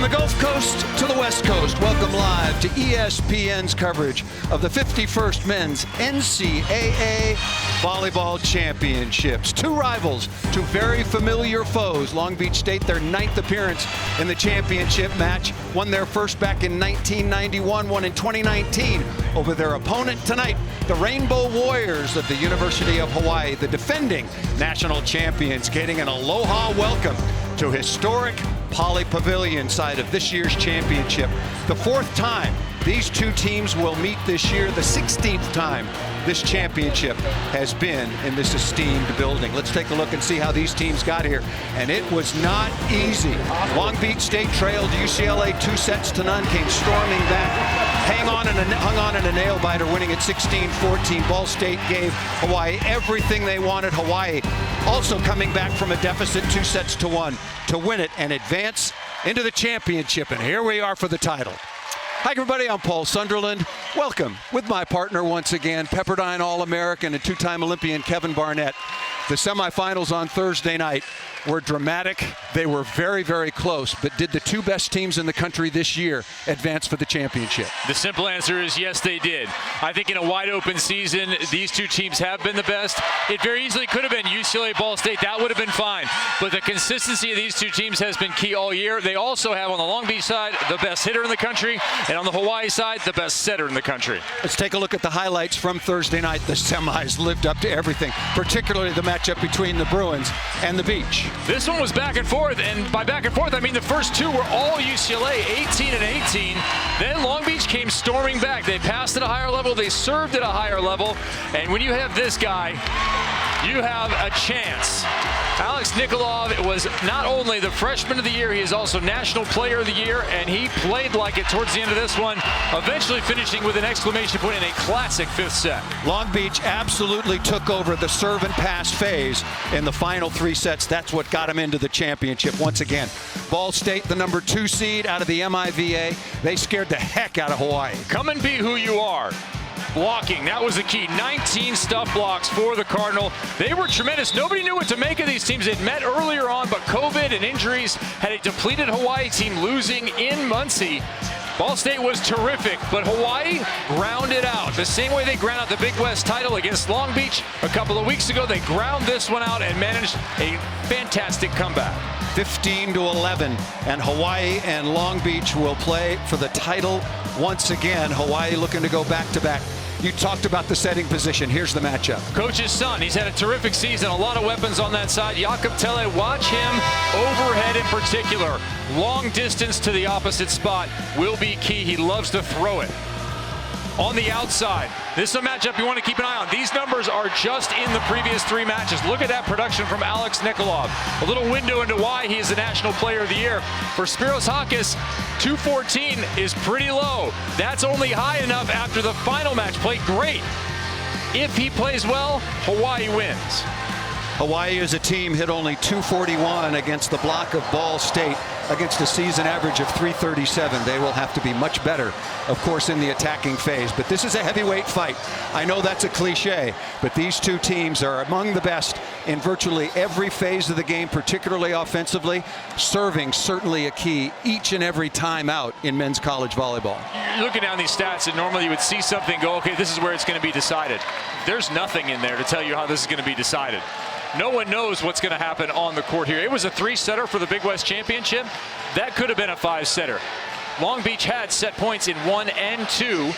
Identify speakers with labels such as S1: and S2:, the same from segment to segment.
S1: From the Gulf Coast to the West Coast, welcome live to ESPN's coverage of the 51st Men's NCAA Volleyball Championships. Two rivals, two very familiar foes. Long Beach State, their 9th appearance in the championship match, won their first back in 1991, won in 2019 over their opponent tonight, the Rainbow Warriors of the University of Hawaii, the defending national champions, getting an aloha welcome to historic Pauley Pavilion side of this year's championship. The 4th time these two teams will meet this year, the 16th time this championship has been in this esteemed building. Let's take a look and see how these teams got here. And it was not easy. Long Beach State trailed UCLA 2-0, came storming back, hung on in a nail biter, winning at 16-14. Ball State gave Hawaii everything they wanted. Hawaii also coming back from a deficit 2-1 to win it and advance into the championship. And here we are for the title. Hi everybody, I'm Paul Sunderland. Welcome with my partner once again, Pepperdine All-American and two-time Olympian Kevin Barnett. The semifinals on Thursday night were dramatic. They were very, very close, but did the two best teams in the country this year advance for the championship?
S2: The simple answer is yes, they did. I think in a wide open season, these two teams have been the best. It very easily could have been UCLA Ball State. That would have been fine. But the consistency of these two teams has been key all year. They also have on the Long Beach side the best hitter in the country, and on the Hawaii side, the best setter in the country.
S1: Let's take a look at the highlights from Thursday night. The semis lived up to everything, particularly the matchup between the Bruins and the Beach.
S2: This one was back and forth, and by back and forth, I mean the first two were all UCLA, 18-18. Then Long Beach came storming back. They passed at a higher level, they served at a higher level, and when you have this guy, you have a chance. Alex Nikolov was not only the freshman of the year, he is also National Player of the Year, and he played like it towards the end of this one, eventually finishing with an exclamation point in a classic 5th set.
S1: Long Beach absolutely took over the serve and pass phase in the final 3 sets. That's what got them into the championship once again. Ball State, the number 2 seed out of the MIVA, they scared the heck out of Hawaii.
S2: Come and be who you are. Blocking, that was the key. 19 stuff blocks for the Cardinal. They were tremendous. Nobody knew what to make of these teams. They'd met earlier on, but COVID and injuries had a depleted Hawaii team losing in Muncie. Ball State was terrific, but Hawaii grounded out. The same way they ground out the Big West title against Long Beach a couple of weeks ago, they ground this one out and managed a fantastic comeback.
S1: 15-11, and Hawaii and Long Beach will play for the title once again. Hawaii looking to go back-to-back. You talked about the setting position. Here's the matchup.
S2: Coach's son, he's had a terrific season, a lot of weapons on that side. Jakob Tele, watch him overhead in particular. Long distance to the opposite spot will be key. He loves to throw it. On the outside, this is a matchup you want to keep an eye on. These numbers are just in the previous 3 matches. Look at that production from Alex Nikolov. A little window into why he is the National Player of the Year. For Spiros Hakis, 214 is pretty low. That's only high enough after the final match. Played great. If he plays well, Hawaii wins.
S1: Hawaii as a team hit only 241 against the block of Ball State, against a season average of 337. They will have to be much better, of course, in the attacking phase. But this is a heavyweight fight. I know that's a cliche, but these two teams are among the best in virtually every phase of the game, particularly offensively. Serving certainly a key each and every time out in men's college volleyball.
S2: You're looking down these stats, and normally you would see something go, okay, this is where it's going to be decided. There's nothing in there to tell you how this is going to be decided. No one knows what's going to happen on the court here. It was a 3-setter for the Big West Championship. That could have been a 5-setter. Long Beach had set points in 1 and 2.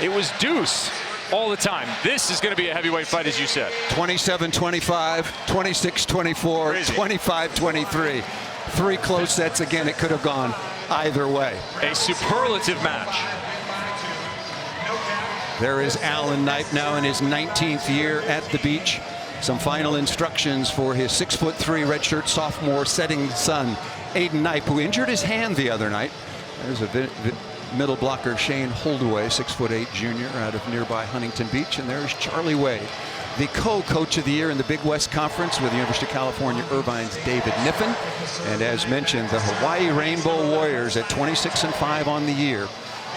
S2: It was deuce all the time. This is going to be a heavyweight fight, as you said.
S1: 27-25, 26-24, 25-23. 3 close sets. Again, it could have gone either way.
S2: A superlative match.
S1: There is Alan Knipe now in his 19th year at the Beach. Some final instructions for his 6'3" redshirt sophomore setting son, Aiden Knipe, who injured his hand the other night. There's a middle blocker, Shane Holdaway, 6'8" junior out of nearby Huntington Beach. And there's Charlie Wade, the co-coach of the year in the Big West Conference with the University of California Irvine's David Niffen. And as mentioned, the Hawaii Rainbow Warriors at 26-5 on the year.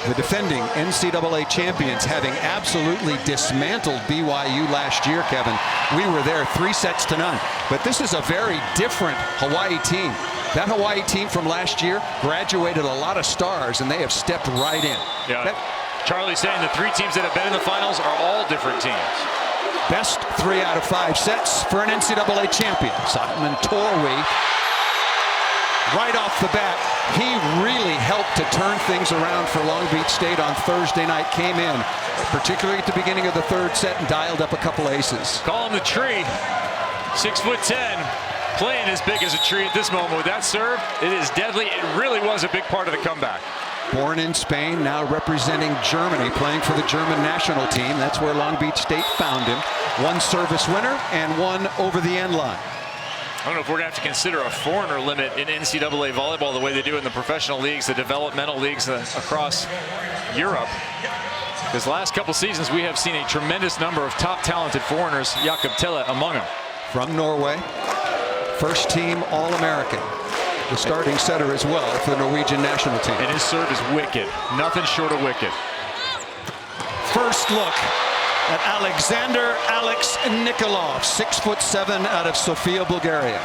S1: The defending NCAA champions, having absolutely dismantled BYU last year, Kevin. We were there 3-0. But this is a very different Hawaii team. That Hawaii team from last year graduated a lot of stars, and they have stepped right in.
S2: Yeah. Charlie's saying the 3 teams that have been in the finals are all different teams.
S1: Best 3 out of 5 sets for an NCAA champion. Simon Torwey, right off the bat, he really helped to turn things around for Long Beach State on Thursday night. Came in, particularly at the beginning of the 3rd set, and dialed up a couple aces.
S2: Call him the tree. 6'10", playing as big as a tree at this moment with that serve. It is deadly. It really was a big part of the comeback.
S1: Born in Spain, now representing Germany, playing for the German national team. That's where Long Beach State found him. 1 service winner and 1 over the end line.
S2: I don't know if we're going to have to consider a foreigner limit in NCAA volleyball the way they do in the professional leagues, the developmental leagues across Europe. Because the last couple seasons we have seen a tremendous number of top talented foreigners, Jakob Telle among them.
S1: From Norway, first team All-American. The starting setter as well for the Norwegian national team.
S2: And his serve is wicked. Nothing short of wicked.
S1: First look at Alexander Alex Nikolov, 6'7" out of Sofia, Bulgaria.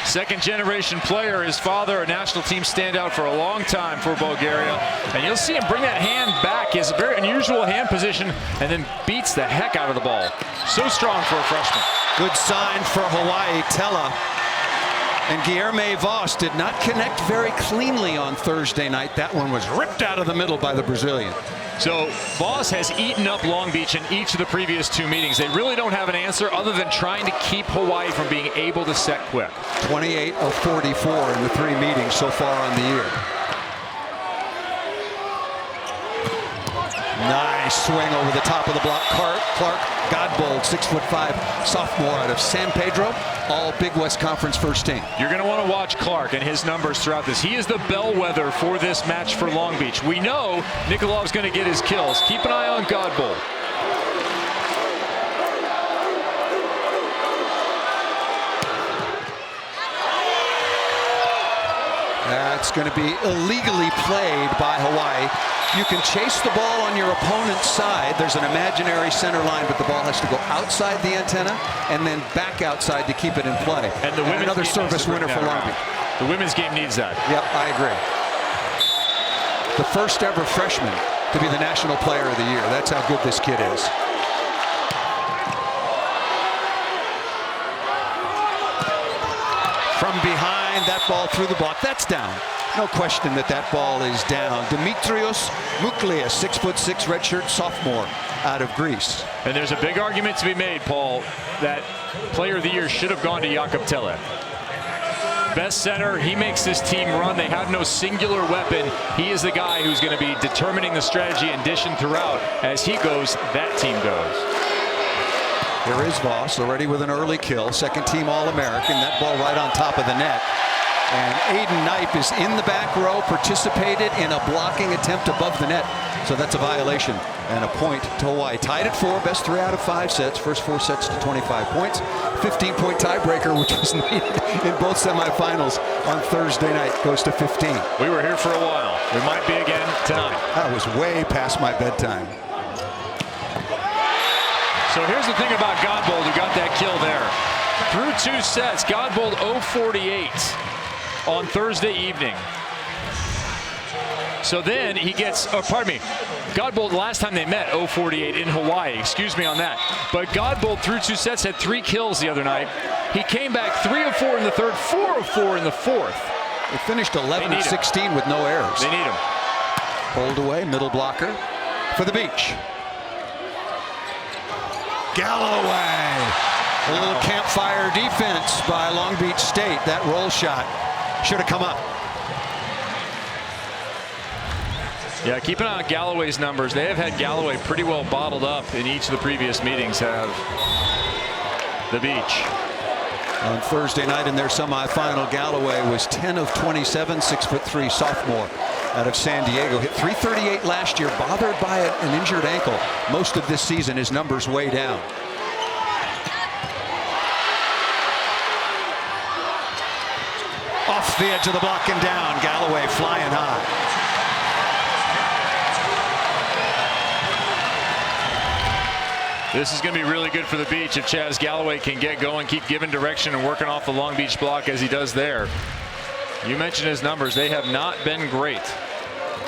S2: Second generation player, his father a national team standout for a long time for Bulgaria. And you'll see him bring that hand back, his very unusual hand position, and then beats the heck out of the ball. So strong for a freshman.
S1: Good sign for Hawaii. Tella and Guilherme Voss did not connect very cleanly on Thursday night. That one was ripped out of the middle by the Brazilian.
S2: So Voss has eaten up Long Beach in each of the previous 2 meetings. They really don't have an answer other than trying to keep Hawaii from being able to set quick.
S1: 28 of 44 in the 3 meetings so far on the year. Nice swing over the top of the block. Clark Godbold, 6'5", sophomore out of San Pedro, all Big West Conference first team.
S2: You're going to want to watch Clark and his numbers throughout this. He is the bellwether for this match for Long Beach. We know Nikolov's going to get his kills. Keep an eye on Godbold.
S1: That's going to be illegally played by Hawaii. You can chase the ball on your opponent's side. There's an imaginary center line, but the ball has to go outside the antenna and then back outside to keep it in play.
S2: And the women's
S1: another service winner for Long Beach.
S2: The women's game needs that.
S1: Yep, I agree. The first ever freshman to be the National Player of the Year. That's how good this kid is. From behind, that ball through the block. That's down. No question that that ball is down. Dimitrios Mouklias, 6'6", redshirt sophomore out of Greece.
S2: And there's a big argument to be made, Paul, that Player of the Year should have gone to Jakob Telle. Best center, he makes this team run. They have no singular weapon. He is the guy who's going to be determining the strategy and dishing throughout. As he goes, that team goes.
S1: Here is Voss already with an early kill. Second team All-American. That ball right on top of the net. And Aiden Knipe is in the back row, participated in a blocking attempt above the net. So that's a violation and a point to Hawaii. Tied at 4, best 3 out of 5 sets. First 4 sets to 25 points. 15-point tiebreaker, which was needed in both semifinals on Thursday night, goes to 15.
S2: We were here for a while. We might be again tonight.
S1: That was way past my bedtime.
S2: So here's the thing about Godbold, who got that kill there. Through 2 sets, Godbold 0-48 on Thursday evening. So then he gets, pardon me, Godbold last time they met 0-48 in Hawaii, excuse me on that. But Godbold through 2 sets had 3 kills the other night. He came back 3 of 4 in the third, 4 of 4 in the fourth.
S1: They finished 11 of 16 with no errors.
S2: They need him.
S1: Pulled away, middle blocker for the beach. Galloway. A little campfire defense by Long Beach State. That roll shot should have come up.
S2: Yeah, keep an eye on Galloway's numbers. They have had Galloway pretty well bottled up in each of the previous meetings, have the beach.
S1: On Thursday night in their semifinal, Galloway was 10 of 27, 6'3" sophomore out of San Diego. Hit .338 last year, bothered by an injured ankle. Most of this season, his numbers way down. Off the edge of the block and down. Galloway flying high.
S2: This is going to be really good for the beach if Chaz Galloway can get going, keep giving direction and working off the Long Beach block as he does there. You mentioned his numbers. They have not been great.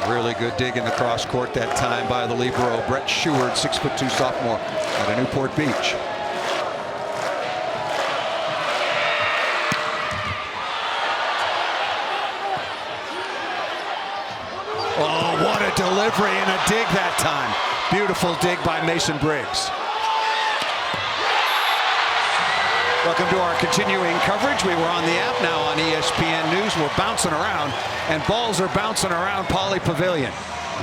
S1: Really good dig in the cross court that time by the libero, Brett Sheward, 6'2" sophomore out of Newport Beach. Oh, what a delivery and a dig that time. Beautiful dig by Mason Briggs. Welcome to our continuing coverage. We were on the app, now on ESPN News. We're bouncing around, and balls are bouncing around Pauley Pavilion.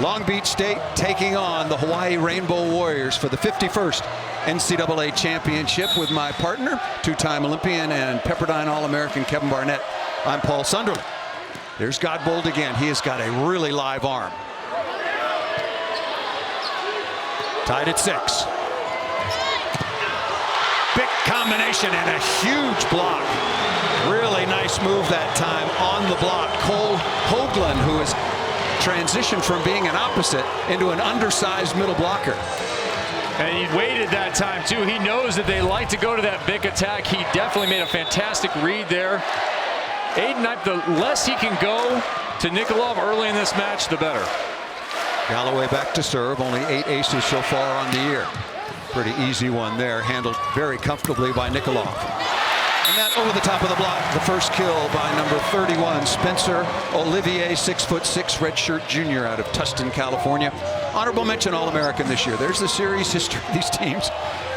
S1: Long Beach State taking on the Hawaii Rainbow Warriors for the 51st NCAA championship with my partner, two-time Olympian and Pepperdine All-American Kevin Barnett. I'm Paul Sunderland. There's Godbold again. He has got a really live arm. Tied at 6. Big combination and a huge block. Really nice move that time on the block. Cole Hoagland, who has transitioned from being an opposite into an undersized middle blocker.
S2: And he waited that time too. He knows that they like to go to that big attack. He definitely made a fantastic read there. Aiden Knipe, the less he can go to Nikolov early in this match, the better.
S1: Galloway back to serve. Only 8 aces so far on the year. Pretty easy one there, handled very comfortably by Nikolov. And that over the top of the block, the first kill by number 31, Spencer Olivier, 6'6", redshirt junior out of Tustin, California. Honorable mention All-American this year. There's the series history of these teams.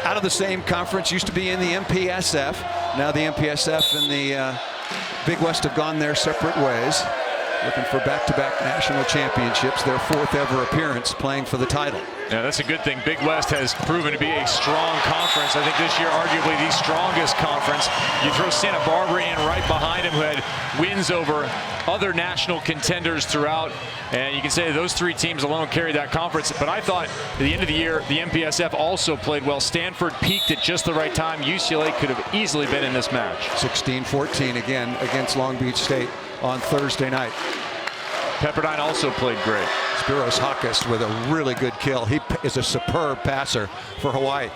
S1: Out of the same conference, used to be in the MPSF. Now the MPSF and the Big West have gone their separate ways. Looking for back-to-back national championships, their 4th ever appearance playing for the title.
S2: Yeah, that's a good thing. Big West has proven to be a strong conference. I think this year, arguably the strongest conference. You throw Santa Barbara in right behind him, who had wins over other national contenders throughout. And you can say those 3 teams alone carried that conference. But I thought at the end of the year, the MPSF also played well. Stanford peaked at just the right time. UCLA could have easily been in this match. 16-14 again against Long Beach State on Thursday night. Pepperdine also played great.
S1: Spiros Hakas with a really good kill. He is a superb passer for Hawaii.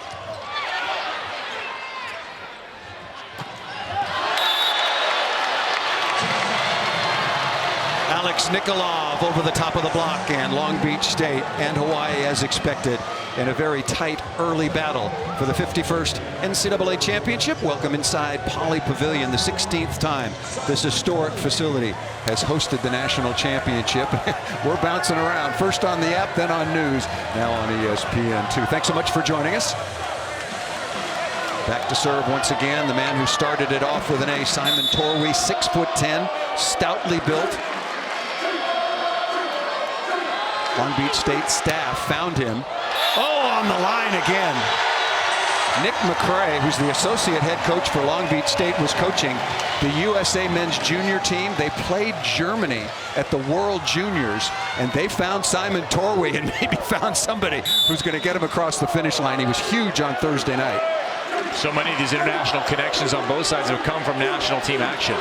S1: Alex Nikolov over the top of the block, and Long Beach State and Hawaii, as expected, in a very tight early battle for the 51st NCAA championship. Welcome inside Pauley Pavilion, the 16th time this historic facility has hosted the national championship. We're bouncing around, first on the app, then on news, now on ESPN2. Thanks so much for joining us. Back to serve once again, the man who started it off with an A, Simon Torwey, 6'10", stoutly built. Long Beach State staff found him. Oh, on the line again. Nick McCray, who's the associate head coach for Long Beach State, was coaching the USA men's junior team. They played Germany at the World Juniors, and they found Simon Torwey and maybe found somebody who's going to get him across the finish line. He was huge on Thursday night.
S2: So many of these international connections on both sides have come from national team action.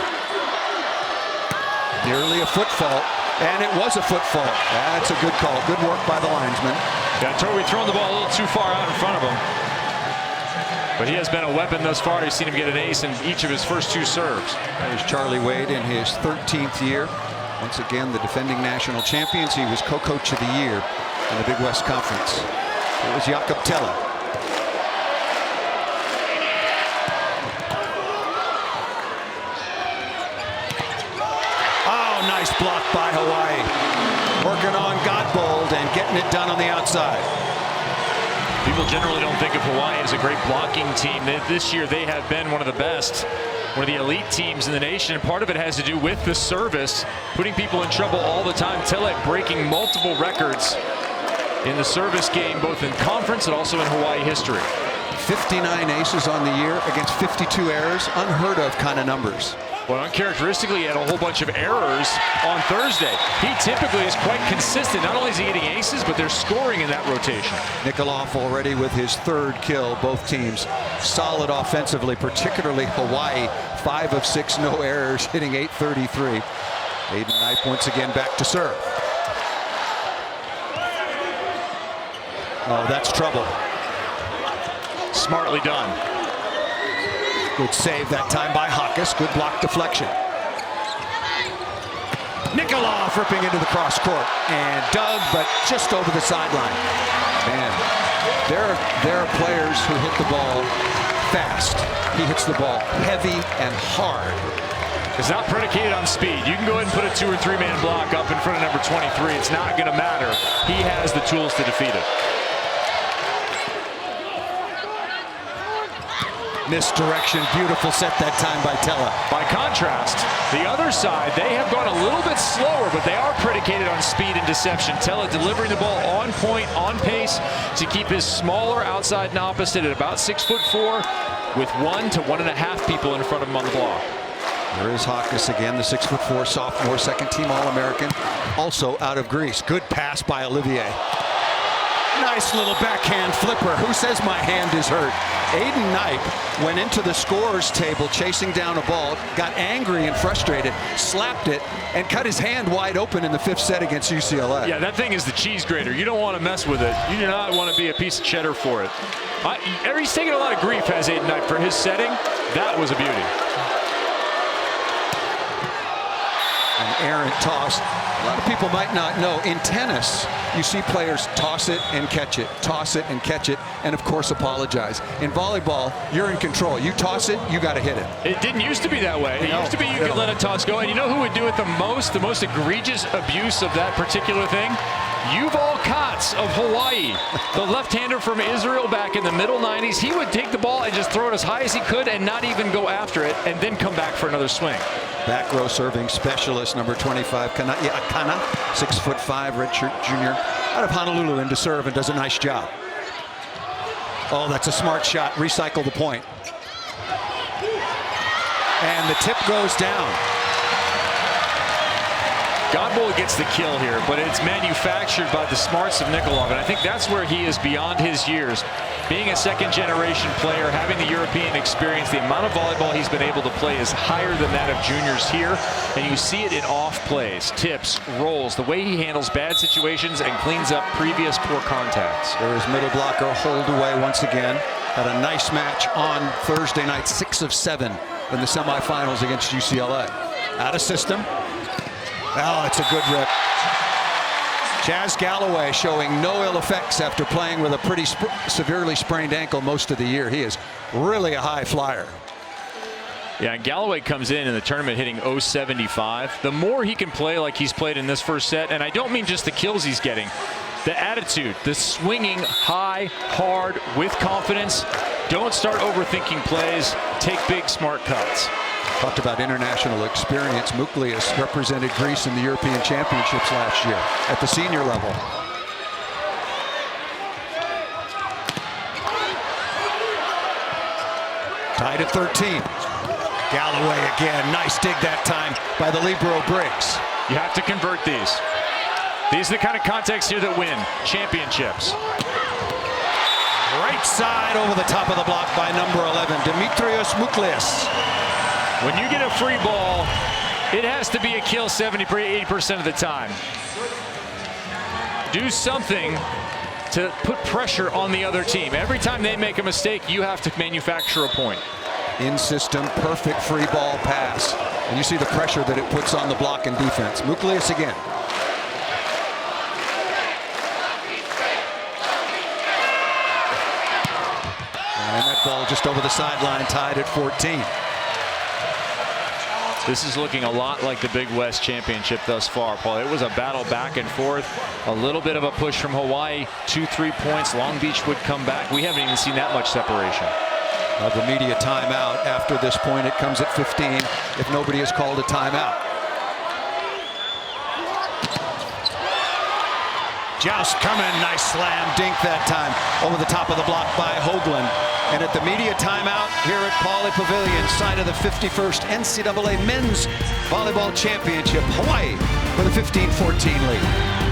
S1: Nearly a foot fault. And it was a foot fault. That's a good call. Good work by the linesman.
S2: Yeah, Torwey throwing the ball a little too far out in front of him. But he has been a weapon thus far. You've seen him get an ace in each of his first 2 serves.
S1: There's Charlie Wade in his 13th year. Once again, the defending national champions. He was co-coach of the year in the Big West Conference. It was Jakob Tella. Nice block by Hawaii. Working on Godbold and getting it done on the outside.
S2: People generally don't think of Hawaii as a great blocking team. This year they have been one of the best, one of the elite teams in the nation. And part of it has to do with the service, putting people in trouble all the time. Tellek breaking multiple records in the service game, both in conference and also in Hawaii history.
S1: 59 aces on the year against 52 errors. Unheard of kind of numbers.
S2: Well, uncharacteristically, he had a whole bunch of errors on Thursday. He typically is quite consistent. Not only is he getting aces, but they're scoring in that rotation.
S1: Nikolov already with his 3rd kill. Both teams solid offensively, particularly Hawaii. 5 of 6, no errors, hitting .833. Aiden Knipe once again back to serve. Oh, that's trouble.
S2: Smartly done.
S1: Good save that time by Hakas. Good block deflection. Nikolov ripping into the cross court and dug, but just over the sideline. Man, there are players who hit the ball fast. He hits the ball heavy and hard.
S2: It's not predicated on speed. You can go ahead and put a 2 or 3 man block up in front of number 23. It's not going to matter. He has the tools to defeat it.
S1: Misdirection, beautiful set that time by Tella.
S2: By contrast, the other side, they have gone a little bit slower, but they are predicated on speed and deception. Tella delivering the ball on point, on pace, to keep his smaller outside and opposite at about 6'4", with 1 to 1.5 people in front of him on the block.
S1: There is Hawkes again, the 6'4" sophomore, second-team All-American, also out of Greece. Good pass by Olivier. Nice little backhand flipper. Who says my hand is hurt? Aiden Knipe went into the scorer's table chasing down a ball, got angry and frustrated, slapped it, and cut his hand wide open in the 5th set against UCLA.
S2: Yeah, that thing is the cheese grater. You don't want to mess with it. You do not want to be a piece of cheddar for it. He's taking a lot of grief, has Aiden Knipe, for his setting. That was a beauty.
S1: An errant toss. A lot of people might not know, in tennis, you see players toss it and catch it, toss it and catch it, and of course apologize. In volleyball, you're in control. You toss it, you got to hit it.
S2: It didn't used to be that way. It used to be you could let a toss go, and you know who would do it the most egregious abuse of that particular thing? Yuval Katz of Hawaii, the left-hander from Israel back in the middle 90s. He would take the ball and just throw it as high as he could and not even go after it, and then come back for another swing.
S1: Back row serving specialist, number 25, Akana, 6'5", redshirt junior, out of Honolulu, into serve and does a nice job. Oh, that's a smart shot. Recycle the point. And the tip goes down.
S2: Godboll gets the kill here, but it's manufactured by the smarts of Nikolov, and I think that's where he is beyond his years. Being a second-generation player, having the European experience, the amount of volleyball he's been able to play is higher than that of juniors here, and you see it in off plays, tips, rolls, the way he handles bad situations and cleans up previous poor contacts.
S1: There is middle blocker hold away once again. Had a nice match on Thursday night, 6 of 7 in the semifinals against UCLA. Out of system. Oh, it's a good rip. Chaz Galloway showing no ill effects after playing with a pretty severely sprained ankle most of the year. He is really a high flyer.
S2: Yeah, and Galloway comes in the tournament hitting .075. The more he can play like he's played in this first set, and I don't mean just the kills he's getting, the attitude, the swinging high, hard, with confidence. Don't start overthinking plays. Take big, smart cuts.
S1: Talked about international experience. Muklias represented Greece in the European Championships last year at the senior level. Tied at 13. Galloway again. Nice dig that time by the libero Briggs.
S2: You have to convert these. These are the kind of contacts here that win championships.
S1: Right side over the top of the block by number 11, Dimitrios Muklias.
S2: When you get a free ball, it has to be a kill 70-80% of the time. Do something to put pressure on the other team. Every time they make a mistake, you have to manufacture a point.
S1: In system, perfect free ball pass. And you see the pressure that it puts on the block and defense. Muklias again. And that ball just over the sideline, tied at 14.
S2: This is looking a lot like the Big West Championship thus far, Paul. It was a battle back and forth, a little bit of a push from Hawaii, 2-3 points. Long Beach would come back. We haven't even seen that much separation.
S1: Of the media timeout. After this point, it comes at 15 if nobody has called a timeout. Joust coming, nice slam dink that time over the top of the block by Hoagland. And at the media timeout here at Pauley Pavilion, side of the 51st NCAA Men's Volleyball Championship, Hawaii with a 15-14 lead.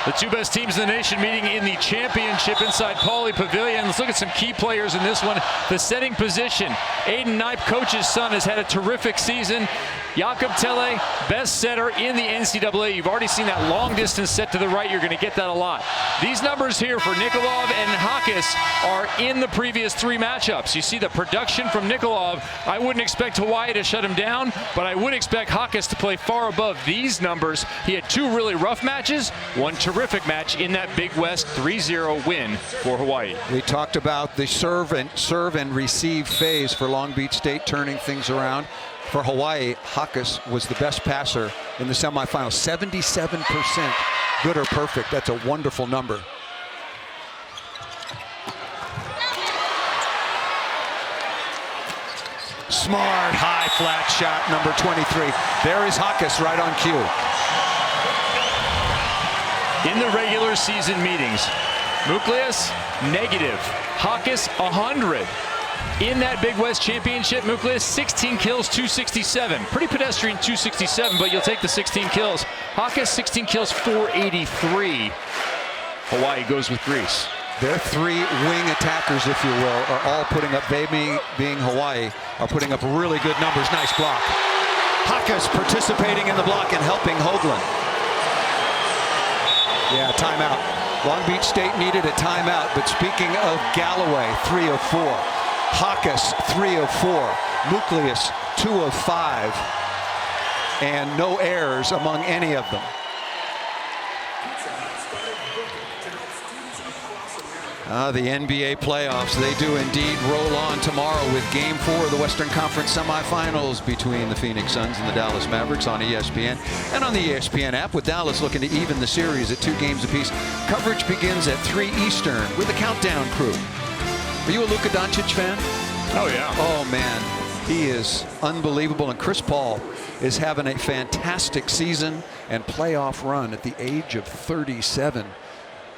S2: The two best teams in the nation meeting in the championship inside Pauley Pavilion. Let's look at some key players in this one. The setting position. Aiden Knipe, coach's son, has had a terrific season. Jakob Telle, best setter in the NCAA. You've already seen that long distance set to the right. You're going to get that a lot. These numbers here for Nikolov and Hakas are in the previous three matchups. You see the production from Nikolov. I wouldn't expect Hawaii to shut him down, but I would expect Hakas to play far above these numbers. He had two really rough matches, one terrific match in that Big West 3-0 win for Hawaii.
S1: We talked about the serve and receive phase for Long Beach State, turning things around. For Hawaii, Hakas was the best passer in the semifinals. 77% good or perfect. That's a wonderful number. Smart, high, flat shot, number 23. There is Hakas right on cue.
S2: In the regular season meetings, Muklias, negative. Hakas, 100. In that Big West Championship, Muklias, 16 kills, 267. Pretty pedestrian 267, but you'll take the 16 kills. Hakas, 16 kills, 483. Hawaii goes with Greece.
S1: Their three wing attackers, if you will, are all putting up, they being Hawaii, are putting up really good numbers. Nice block. Hakas participating in the block and helping Hoagland. Yeah, timeout. Long Beach State needed a timeout, but speaking of Galloway, 3 of 4. Hakas, 3 of 4. Muklias, 2 of 5. And no errors among any of them. The NBA playoffs, they do indeed roll on tomorrow with Game 4 of the Western Conference semifinals between the Phoenix Suns and the Dallas Mavericks on ESPN and on the ESPN app, with Dallas looking to even the series at 2 games apiece. Coverage begins at 3 Eastern with the Countdown crew. Are you a Luka Doncic fan?
S2: Oh, yeah.
S1: Oh, man. He is unbelievable. And Chris Paul is having a fantastic season and playoff run at the age of 37.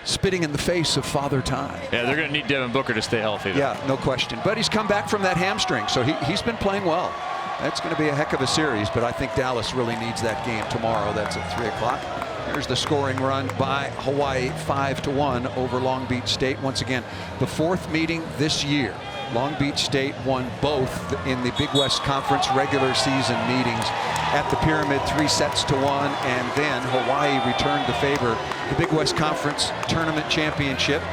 S1: Spitting in the face of Father Time.
S2: Yeah, they're going to need Devin Booker to stay healthy, though.
S1: Yeah, no question. But he's come back from that hamstring, so he's been playing well. That's going to be a heck of a series, but I think Dallas really needs that game tomorrow. That's at 3 o'clock. Here's the scoring run by Hawaii, 5-1 over Long Beach State. Once again, the 4th meeting this year. Long Beach State won both in the Big West Conference regular season meetings at the Pyramid, 3-1, and then Hawaii returned the favor. The Big West Conference Tournament Championship,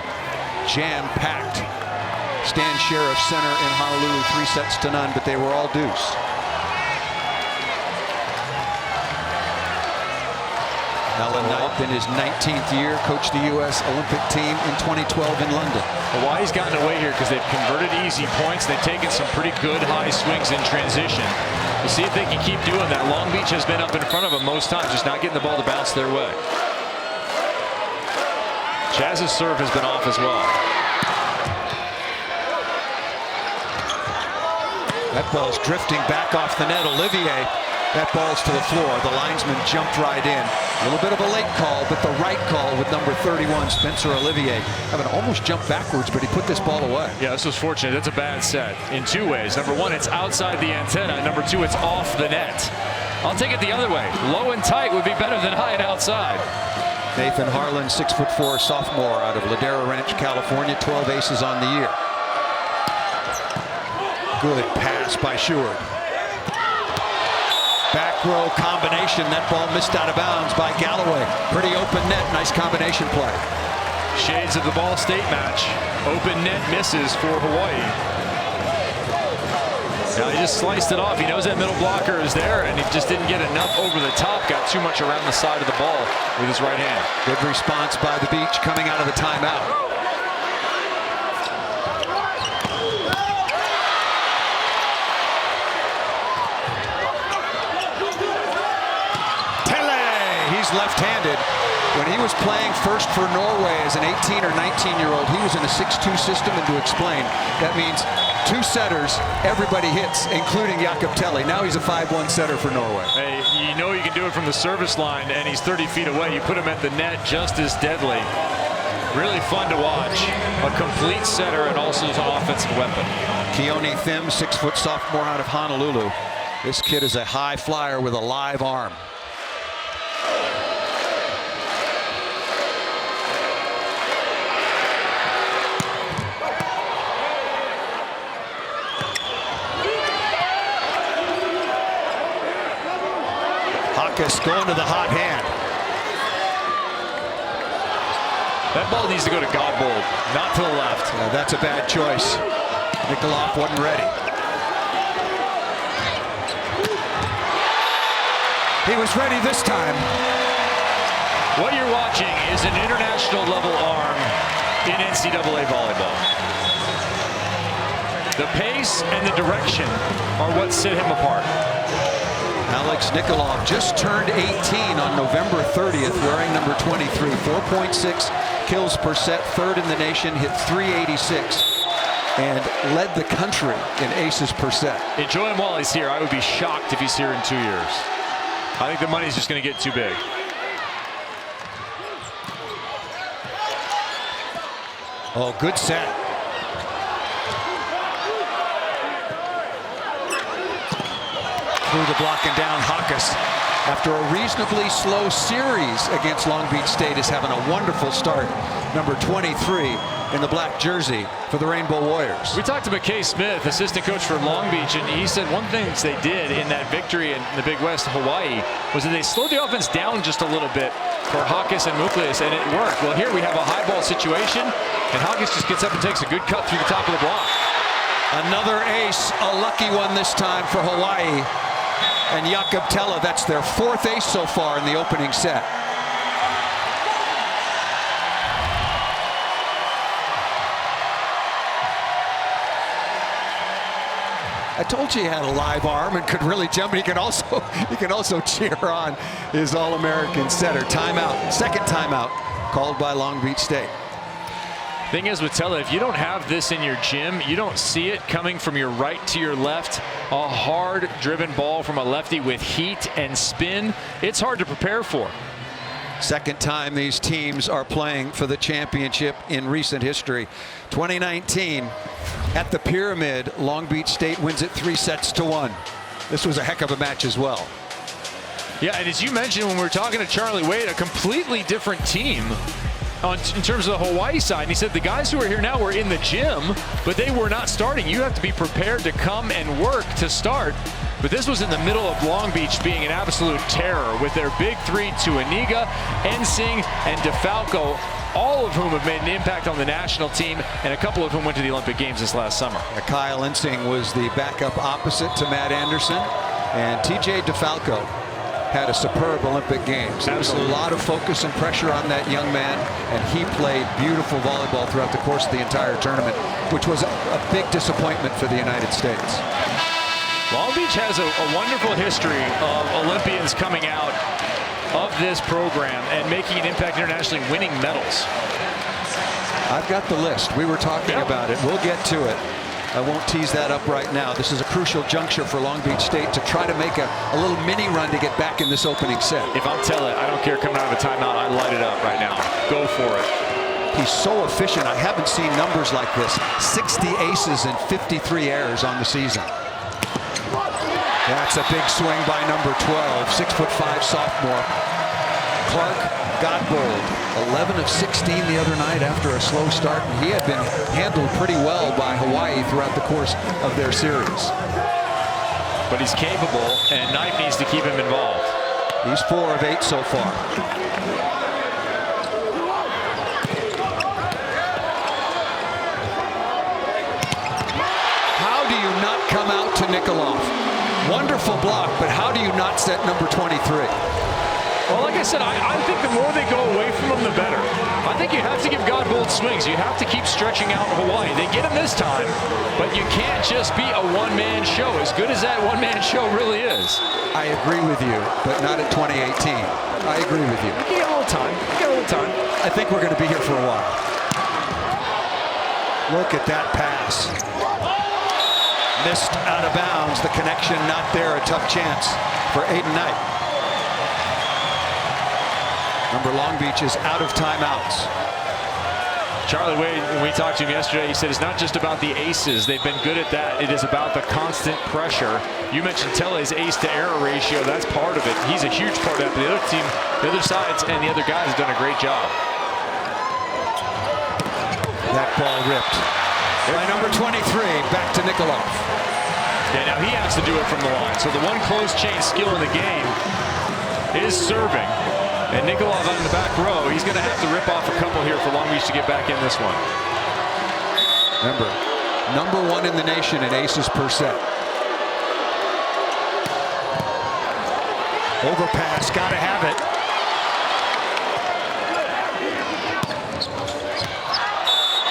S1: jam-packed. Stan Sheriff Center in Honolulu, 3-0, but they were all deuce. Alan Knipe in his 19th year coached the U.S. Olympic team in 2012 in London.
S2: Hawaii's gotten away here because they've converted easy points. They've taken some pretty good high swings in transition. We'll see if they can keep doing that. Long Beach has been up in front of them most times, just not getting the ball to bounce their way. Chaz's serve has been off as well.
S1: That ball's drifting back off the net. Olivier, that ball's to the floor. The linesman jumped right in. A little bit of a late call, but the right call with number 31, Spencer Olivier, having almost jumped backwards, but he put this ball away.
S2: Yeah, this was fortunate. That's a bad set in 2 ways. Number 1, it's outside the antenna. Number 2, it's off the net. I'll take it the other way. Low and tight would be better than high and outside.
S1: Nathan Harlan, 6'4", sophomore out of Ladera Ranch, California, 12 aces on the year. Good pass by Seward. Back row combination. That ball missed out of bounds by Galloway. Pretty open net. Nice combination play.
S2: Shades of the Ball State match. Open net misses for Hawaii. Now he just sliced it off. He knows that middle blocker is there, and he just didn't get enough over the top. Got too much around the side of the ball with his right hand.
S1: Good response by the Beach coming out of the timeout. Left-handed. When he was playing first for Norway as an 18 or 19-year-old, he was in a 6-2 system, and to explain, that means 2 setters, everybody hits, including Jakob Telle. Now he's a 5-1 setter for Norway.
S2: Hey, you know you can do it from the service line, and he's 30 feet away. You put him at the net, just as deadly. Really fun to watch. A complete setter and also an offensive weapon.
S1: Keone Thim, 6-foot sophomore out of Honolulu. This kid is a high flyer with a live arm. Hawkes going to the hot hand.
S2: That ball needs to go to Godbold, not to the left.
S1: Yeah, that's a bad choice. Nikolov wasn't ready. He was ready this time.
S2: What you're watching is an international level arm in NCAA volleyball. The pace and the direction are what set him apart.
S1: Alex Nikolov just turned 18 on November 30th, wearing number 23. 4.6 kills per set, third in the nation, hit .386, and led the country in aces per set.
S2: Enjoy him while he's here. I would be shocked if he's here in 2 years. I think the money's just going to get too big.
S1: Oh, good set. Through the block and down, Hawkes, after a reasonably slow series against Long Beach State, is having a wonderful start. Number 23 in the black jersey for the Rainbow Warriors.
S2: We talked to McKay Smith, assistant coach for Long Beach, and he said one thing they did in that victory in the Big West, Hawaii, was that they slowed the offense down just a little bit for Hawkes and Muklius, and it worked. Well, here we have a high ball situation, and Hawkes just gets up and takes a good cut through the top of the block.
S1: Another ace, a lucky one this time for Hawaii. And Jakob Tella, that's their fourth ace so far in the opening set. I told you he had a live arm and could really jump, and he can also cheer on his All-American setter. Timeout, second timeout called by Long Beach State.
S2: Thing is with Tella, if you don't have this in your gym, you don't see it coming from your right to your left. A hard driven ball from a lefty with heat and spin, it's hard to prepare for.
S1: Second time these teams are playing for the championship in recent history. 2019 at the Pyramid, Long Beach State wins it 3-1. This was a heck of a match as well.
S2: Yeah, and as you mentioned when we were talking to Charlie Wade, a completely different team in terms of the Hawaii side. And he said the guys who are here now were in the gym, but they were not starting. You have to be prepared to come and work to start. But this was in the middle of Long Beach being an absolute terror with their big three to Aniga, Ensing, and DeFalco, all of whom have made an impact on the national team, and a couple of whom went to the Olympic Games this last summer.
S1: Kyle Ensing was the backup opposite to Matt Anderson, and TJ DeFalco had a superb Olympic Games. There was a lot of focus and pressure on that young man, and he played beautiful volleyball throughout the course of the entire tournament, which was a big disappointment for the United States.
S2: Long Beach has a wonderful history of Olympians coming out of this program and making an impact internationally, winning medals.
S1: I've got the list. We were talking about it. We'll get to it. I won't tease that up right now. This is a crucial juncture for Long Beach State to try to make a little mini run to get back in this opening set.
S2: If I'm telling, I don't care coming out of a timeout, I light it up right now. Go for it.
S1: He's so efficient. I haven't seen numbers like this. 60 aces and 53 errors on the season. That's a big swing by number 12, 6'5" sophomore. Clark Godbold, 11 of 16 the other night after a slow start, and he had been handled pretty well by Hawaii throughout the course of their series.
S2: But he's capable, and Knight needs to keep him involved.
S1: He's 4 of 8 so far. How do you not come out to Nikolov? Wonderful block, but how do you not set number 23?
S2: Well, like I said, I think the more they go away from him, the better. I think you have to give Godbold swings. You have to keep stretching out Hawaii. They get him this time, but you can't just be a one-man show, as good as that one-man show really is.
S1: I agree with you, but not at 2018. I agree with you.
S2: You get a little time. You get a little time.
S1: I think we're going to be here for a while. Look at that pass. Missed out of bounds. The connection not there. A tough chance for Aiden Knight. Number Long Beach is out of timeouts.
S2: Charlie Wade, when we talked to him yesterday, he said it's not just about the aces. They've been good at that. It is about the constant pressure. You mentioned Tele's ace to error ratio. That's part of it. He's a huge part of that. The other team, the other sides, and the other guys have done a great job.
S1: That ball ripped by number 23. Back to Nikolov.
S2: Yeah, now he has to do it from the line. So the one close chain skill in the game is serving. And Nikolov on the back row, he's going to have to rip off a couple here for Long Beach to get back in this one.
S1: Remember, #1 in the nation in aces per set. Overpass, got to have it.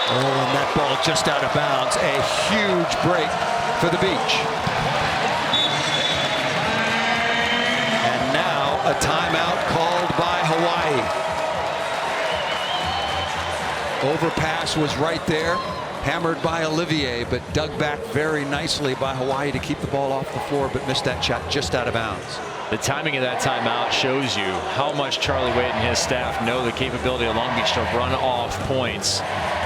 S1: Oh, and that ball just out of bounds. A huge break for the Beach. And now a timeout called by Hawaii. Overpass was right there, hammered by Olivier, but dug back very nicely by Hawaii to keep the ball off the floor, but missed that shot just out of bounds.
S2: The timing of that timeout shows you how much Charlie Wade and his staff know the capability of Long Beach to run off points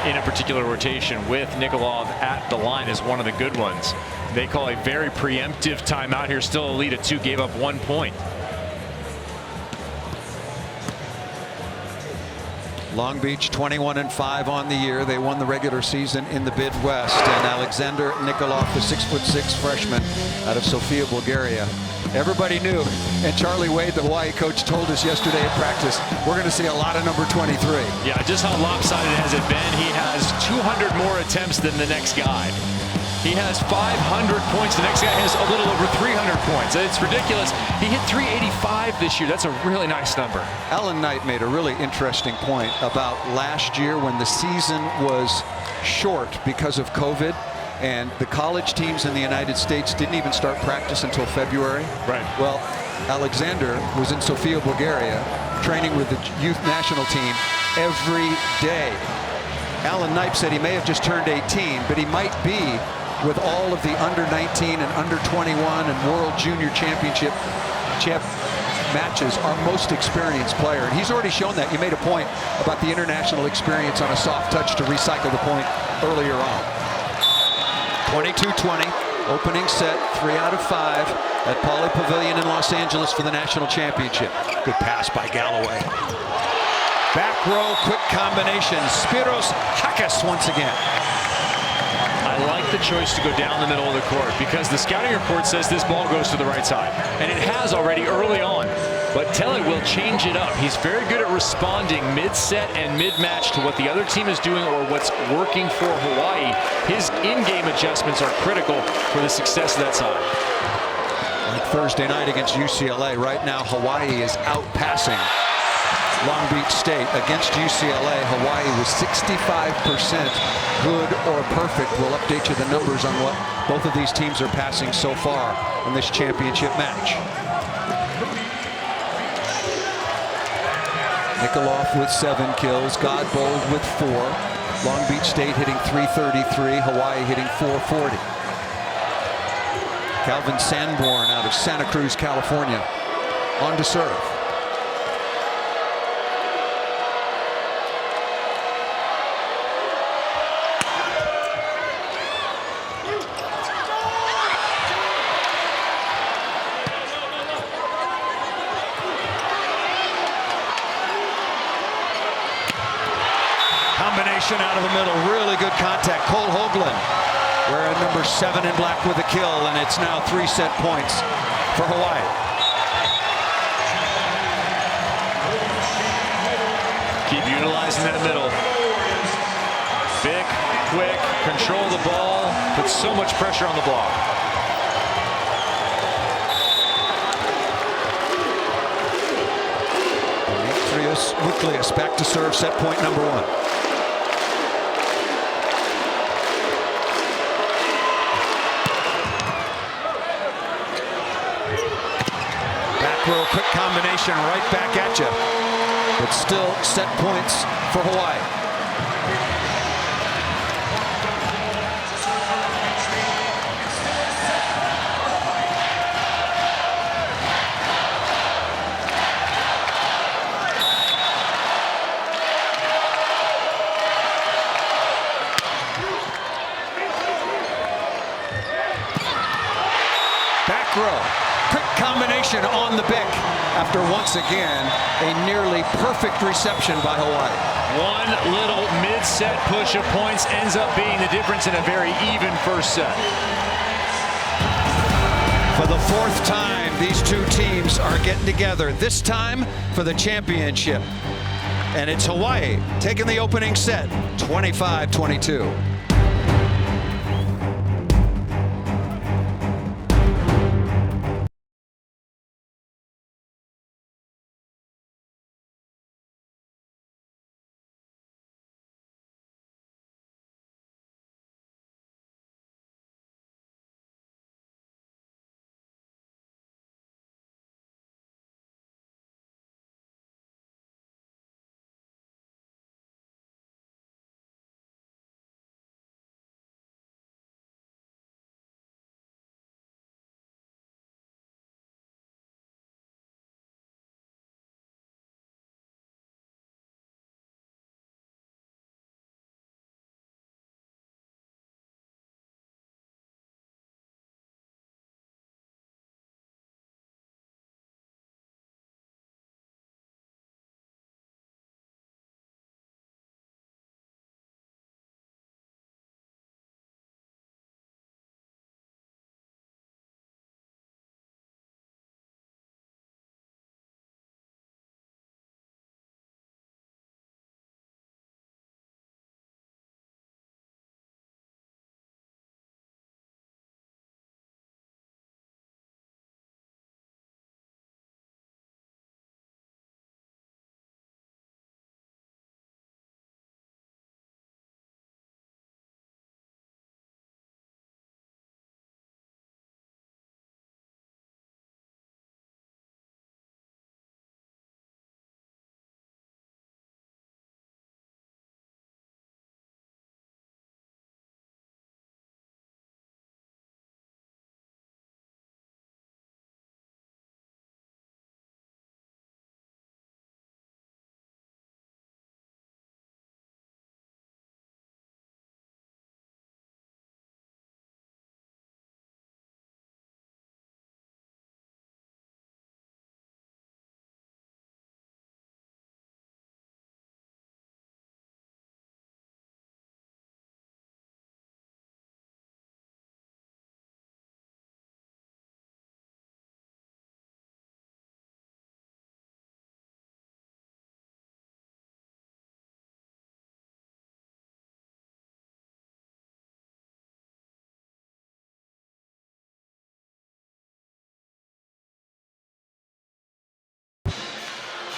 S2: in a particular rotation, with Nikolov at the line as one of the good ones. They call a very preemptive timeout here. Still a lead at 2, gave up 1 point.
S1: Long Beach 21-5 on the year. They won the regular season in the Bid West. And Alexander Nikolov, the 6'6" freshman out of Sofia, Bulgaria. Everybody knew, and Charlie Wade, the Hawaii coach, told us yesterday at practice, we're going to see a lot of number 23.
S2: Yeah, just how lopsided has it been? He has 200 more attempts than the next guy. He has 500 points. The next guy has a little over 300 points. It's ridiculous. He hit 385 this year. That's a really nice number.
S1: Alan Knight made a really interesting point about last year when the season was short because of COVID, and the college teams in the United States didn't even start practice until February.
S2: Right.
S1: Well, Alexander was in Sofia, Bulgaria, training with the youth national team every day. Alan Knight said he may have just turned 18, but he might be, with all of the under-19 and under-21 and World Junior Championship matches, our most experienced player. And he's already shown that. You made a point about the international experience on a soft touch to recycle the point earlier on. 22-20, opening set, 3 out of 5 at Pauley Pavilion in Los Angeles for the national championship. Good pass by Galloway. Back row, quick combination. Spiros Hakis once again.
S2: I like the choice to go down the middle of the court because the scouting report says this ball goes to the right side, and it has already early on. But Tele will change it up. He's very good at responding mid-set and mid-match to what the other team is doing or what's working for Hawaii. His in-game adjustments are critical for the success of that side.
S1: Like Thursday night against UCLA, right now Hawaii is outpassing Long Beach State. Against UCLA, Hawaii was 65% good or perfect. We'll update you the numbers on what both of these teams are passing so far in this championship match. Nikolov with 7 kills, Godbold with 4. Long Beach State hitting 333, Hawaii hitting 440. Calvin Sanborn out of Santa Cruz, California, on to serve. Combination out of the middle, really good contact. Cole Hoagland wearing number 7 in black with a kill, and it's now 3 set points for Hawaii.
S2: Keep utilizing that middle. Big, quick, control the ball, put so much pressure on the block.
S1: Demetrius Wiklius back to serve, set point number 1. Quick combination right back at you, but still set points for Hawaii. Back row. Quick combination on the Bick after once again a nearly perfect reception by Hawaii.
S2: One little mid-set push of points ends up being the difference in a very even first set.
S1: For the fourth time these two teams are getting together, this time for the championship. And it's Hawaii taking the opening set, 25-22.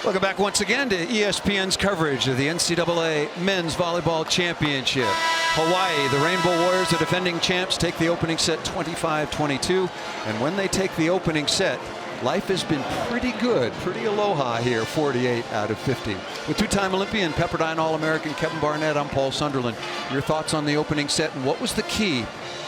S1: Welcome back once again to ESPN's coverage of the NCAA Men's Volleyball Championship. Hawaii, the Rainbow Warriors, the defending champs, take the opening set 25-22. And when they take the opening set, life has been pretty good, pretty aloha here, 48 out of 50. With two-time Olympian, Pepperdine All-American Kevin Barnett, I'm Paul Sunderland. Your thoughts on the opening set and what was the key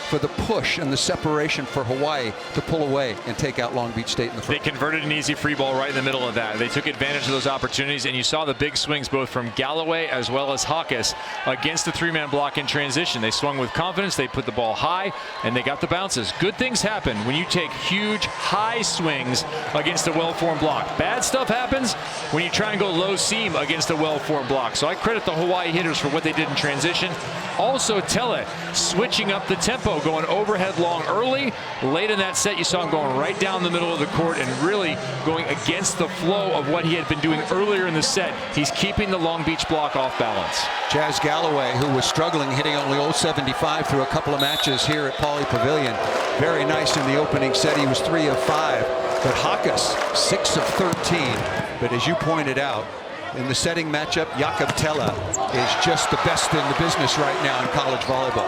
S1: for the push and the separation for Hawaii to pull away and take out Long Beach State in the first?
S2: They converted an easy free ball right in the middle of that. They took advantage of those opportunities, and you saw the big swings both from Galloway as well as Hawkes against the three-man block in transition. They swung with confidence, they put the ball high, and they got the bounces. Good things happen when you take huge, high swings against a well-formed block. Bad stuff happens when you try and go low seam against a well-formed block. So I credit the Hawaii hitters for what they did in transition. Also, Tele switching up the tempo, going overhead long early. Late in that set, you saw him going right down the middle of the court and really going against the flow of what he had been doing earlier in the set. He's keeping the Long Beach block off balance.
S1: Jazz Galloway, who was struggling, hitting only 0.75 through a couple of matches here at Pauley Pavilion. Very nice in the opening set. He was 3 of 5. But Hawkes, 6 of 13. But as you pointed out, in the setting matchup, Jakob Tele is just the best in the business right now in college volleyball.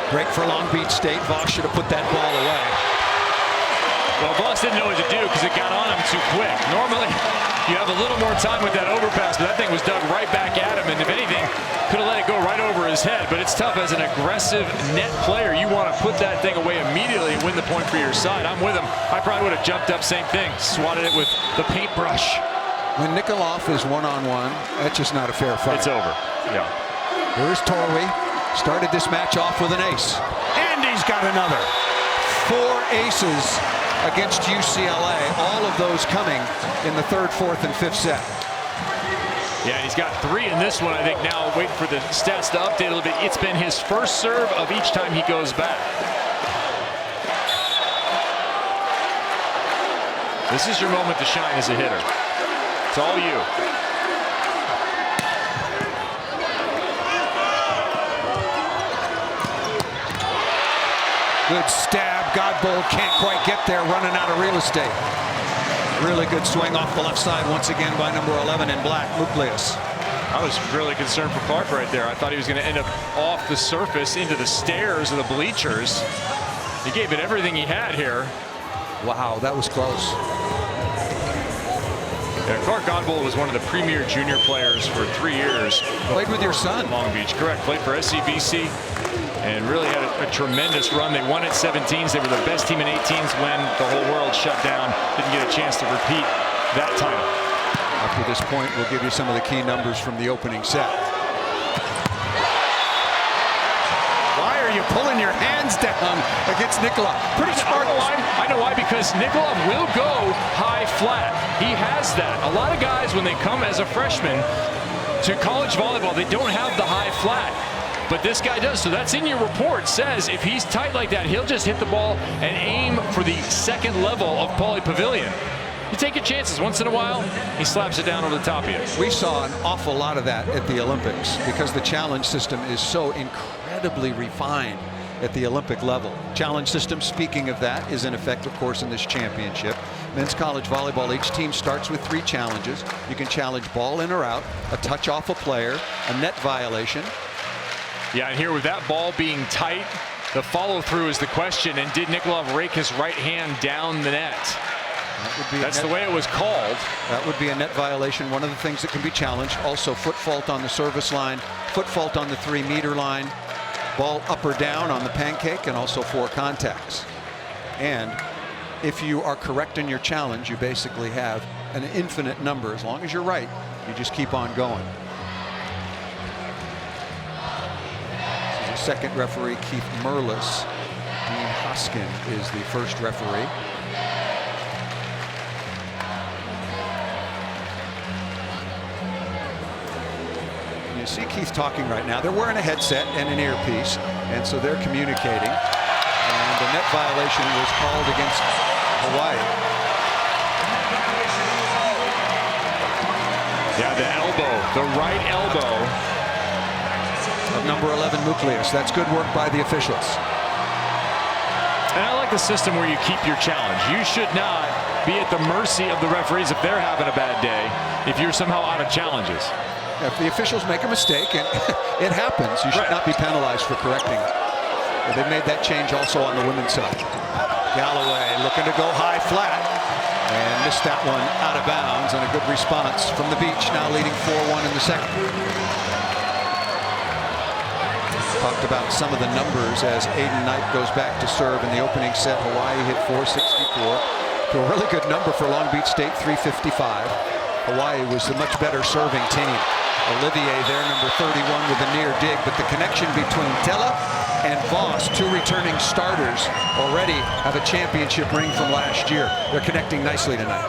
S1: Break for Long Beach State. Voss should have put that ball away.
S2: Well, Voss didn't know what to do because it got on him too quick. Normally, you have a little more time with that overpass, but that thing was dug right back at him, and if anything, could have let it go right over his head. But it's tough as an aggressive net player. You want to put that thing away immediately and win the point for your side. I'm with him. I probably would have jumped up, same thing, swatted it with the paintbrush.
S1: When Nikolov is one-on-one, that's just not a fair fight.
S2: It's over. Yeah.
S1: Here's Torwey. Started this match off with an ace. And he's got another. 4 aces against UCLA. All of those coming in the 3rd, 4th, and 5th set.
S2: Yeah, and he's got 3 in this one. I think now, waiting for the stats to update a little bit. It's been his first serve of each time he goes back. This is your moment to shine as a hitter. It's all you.
S1: Good stab. Godbold can't quite get there, running out of real estate. Really good swing off the left side once again by number 11 in black, Nucleus.
S2: I was really concerned for Clark right there. I thought he was going to end up off the surface into the stairs of the bleachers. He gave it everything he had here.
S1: Wow, that was close.
S2: Yeah, Clark Godbold was one of the premier junior players for 3 years.
S1: Played with your son.
S2: Long Beach, correct. Played for SCBC and really had a tremendous run. They won at 17s. They were the best team in 18s when the whole world shut down. Didn't get a chance to repeat that title.
S1: Up to this point, we'll give you some of the key numbers from the opening set. Why are you pulling your hands down against Nikola? Pretty smart.
S2: I know why, because Nikola will go high flat. He has that. A lot of guys, when they come as a freshman to college volleyball, they don't have the high flat. But this guy does, so that's in your report. Says if he's tight like that, he'll just hit the ball and aim for the second level of Pauley Pavilion. You take your chances. Once in a while, he slaps it down over the top of you.
S1: We saw an awful lot of that at the Olympics because the challenge system is so incredibly refined at the Olympic level. Challenge system, speaking of that, is in effect, of course, in this championship. Men's college volleyball, each team starts with 3 challenges. You can challenge ball in or out, a touch off a player, a net violation.
S2: Yeah, and here with that ball being tight, the follow-through is the question. And did Nikolov rake his right hand down the net? That's the way it was called.
S1: That would be a net violation. One of the things that can be challenged. Also, foot fault on the service line, foot fault on the 3-meter line, ball up or down on the pancake, and also 4 contacts. And if you are correct in your challenge, you basically have an infinite number. As long as you're right, you just keep on going. Second referee, Keith Merlis. Dean Hoskin is the first referee. You see Keith talking right now. They're wearing a headset and an earpiece, and so they're communicating. And the net violation was called against Hawaii.
S2: Yeah, the elbow, the right elbow
S1: of number 11 Nucleus. That's good work by the officials.
S2: And I like the system where you keep your challenge. You should not be at the mercy of the referees if they're having a bad day, if you're somehow out of challenges.
S1: If the officials make a mistake, and it happens, you should not be penalized for correcting it. And they made that change also on the women's side. Galloway looking to go high flat and missed that one out of bounds, and a good response from the beach, now leading 4-1 in the second. Talked about some of the numbers as Aiden Knight goes back to serve in the opening set. Hawaii hit 464 to a really good number for Long Beach State, 355. Hawaii was the much better serving team. Olivier there, number 31, with a near dig, but the connection between Tella and Voss, 2 returning starters, already have a championship ring from last year. They're connecting nicely tonight.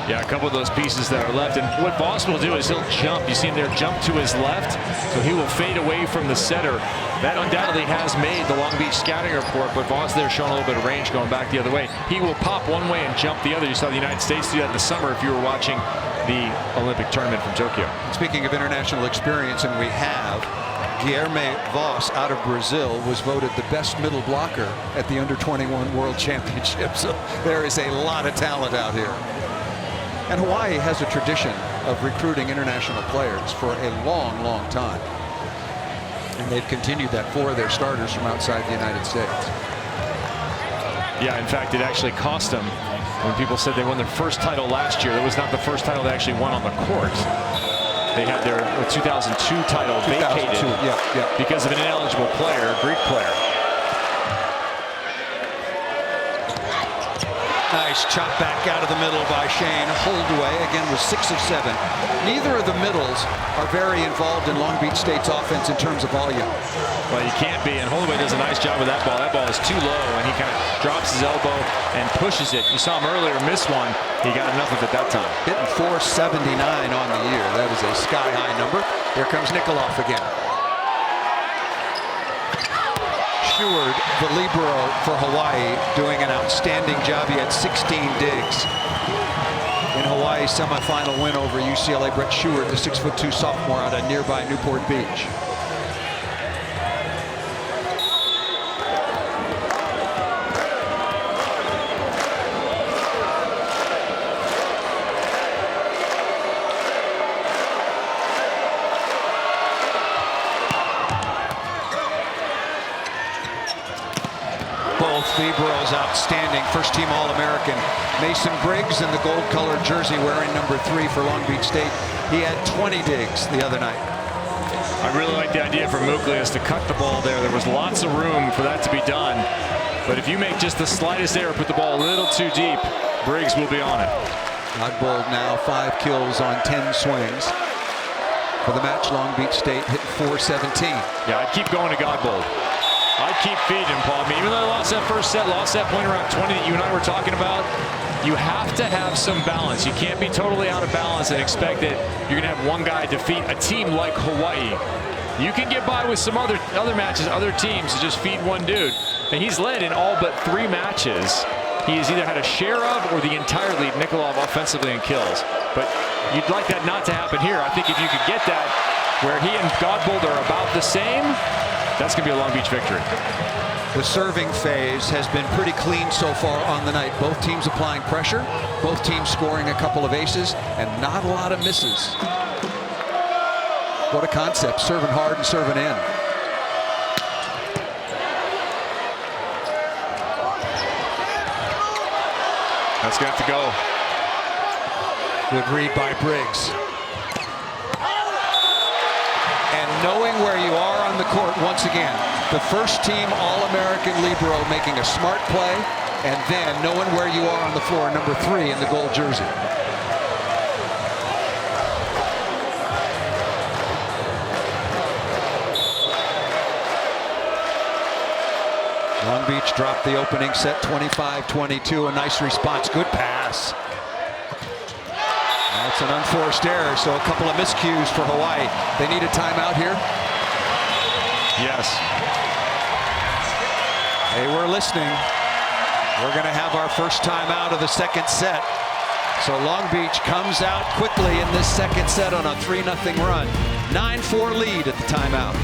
S2: Yeah, a couple of those pieces that are left. And what Voss will do is he'll jump. You see him there jump to his left, so he will fade away from the setter. That undoubtedly has made the Long Beach scouting report, but Voss there showing a little bit of range going back the other way. He will pop one way and jump the other. You saw the United States do that in the summer if you were watching the Olympic tournament from Tokyo.
S1: And speaking of international experience, and we have, Guilherme Voss out of Brazil was voted the best middle blocker at the Under-21 World Championship. So there is a lot of talent out here. And Hawaii has a tradition of recruiting international players for a long, long time. And they've continued that for their starters from outside the United States.
S2: Yeah, in fact, it actually cost them when people said they won their first title last year. That was not the first title they actually won on the court. They had their 2002 title vacated because of an ineligible player, a Greek player.
S1: Nice Nice chop back out of the middle by Shane Holdaway. Again, was 6 of 7. Neither of the middles are very involved in Long Beach State's offense in terms of volume.
S2: Well, you can't be, and Holdaway does a nice job with that ball. That ball is too low, and he kind of drops his elbow and pushes it. You saw him earlier miss one. He got enough of it that time.
S1: Hitting 479 on the year. That is a sky-high number. Here comes Nikolov again. Stewart, the libero for Hawaii, doing an outstanding job. He had 16 digs in Hawaii's semifinal win over UCLA. Brett Stewart, the 6'2" sophomore out of nearby Newport Beach. Both liberos outstanding. First team All-American Mason Briggs in the gold-colored jersey wearing number 3 for Long Beach State. He had 20 digs the other night.
S2: I really like the idea for Muklius to cut the ball there. There was lots of room for that to be done. But if you make just the slightest error, put the ball a little too deep, Briggs will be on it.
S1: Godbold now 5 kills on 10 swings. For the match, Long Beach State hit 417.
S2: Yeah, I'd keep going to Godbold. I'd keep feeding him, Paul. I mean, even though they lost that first set, lost that point around 20 that you and I were talking about, you have to have some balance. You can't be totally out of balance and expect that you're going to have one guy defeat a team like Hawaii. You can get by with some other matches, other teams, to just feed one dude. And he's led in all but 3 matches. He has either had a share of or the entire lead, Nikolov, offensively in kills. But you'd like that not to happen here. I think if you could get that where he and Godbold are about the same, that's going to be a Long Beach victory.
S1: The serving phase has been pretty clean so far on the night. Both teams applying pressure, both teams scoring a couple of aces, and not a lot of misses. What a concept, serving hard and serving in.
S2: That's going to have to go.
S1: Good read by Briggs. And knowing where you are on the court once again. The first team All-American libero making a smart play, and then knowing where you are on the floor, number 3 in the gold jersey. Long Beach dropped the opening set 25-22. A nice response. Good pass. That's an unforced error, so a couple of miscues for Hawaii. They need a timeout here.
S2: Yes.
S1: Hey, we're listening. We're going to have our first timeout of the second set. So Long Beach comes out quickly in this second set on a 3-0 run. 9-4 lead at the timeout.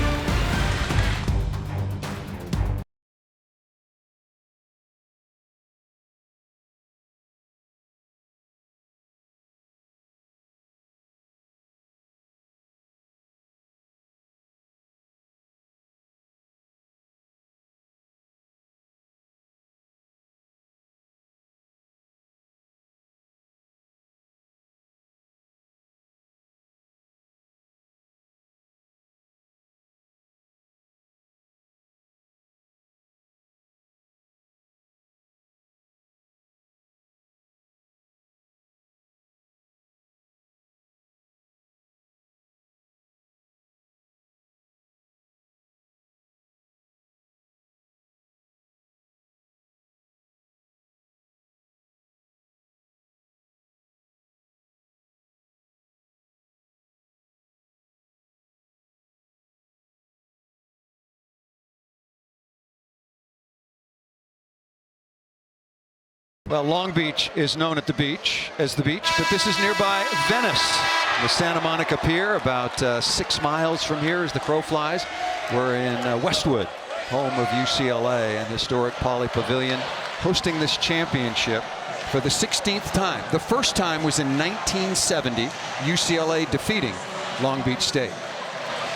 S1: Well, Long Beach is known at the beach as the beach, but this is nearby Venice. The Santa Monica Pier, about 6 miles from here as the crow flies. We're in Westwood, home of UCLA and historic Pauley Pavilion, hosting this championship for the 16th time. The first time was in 1970, UCLA defeating Long Beach State.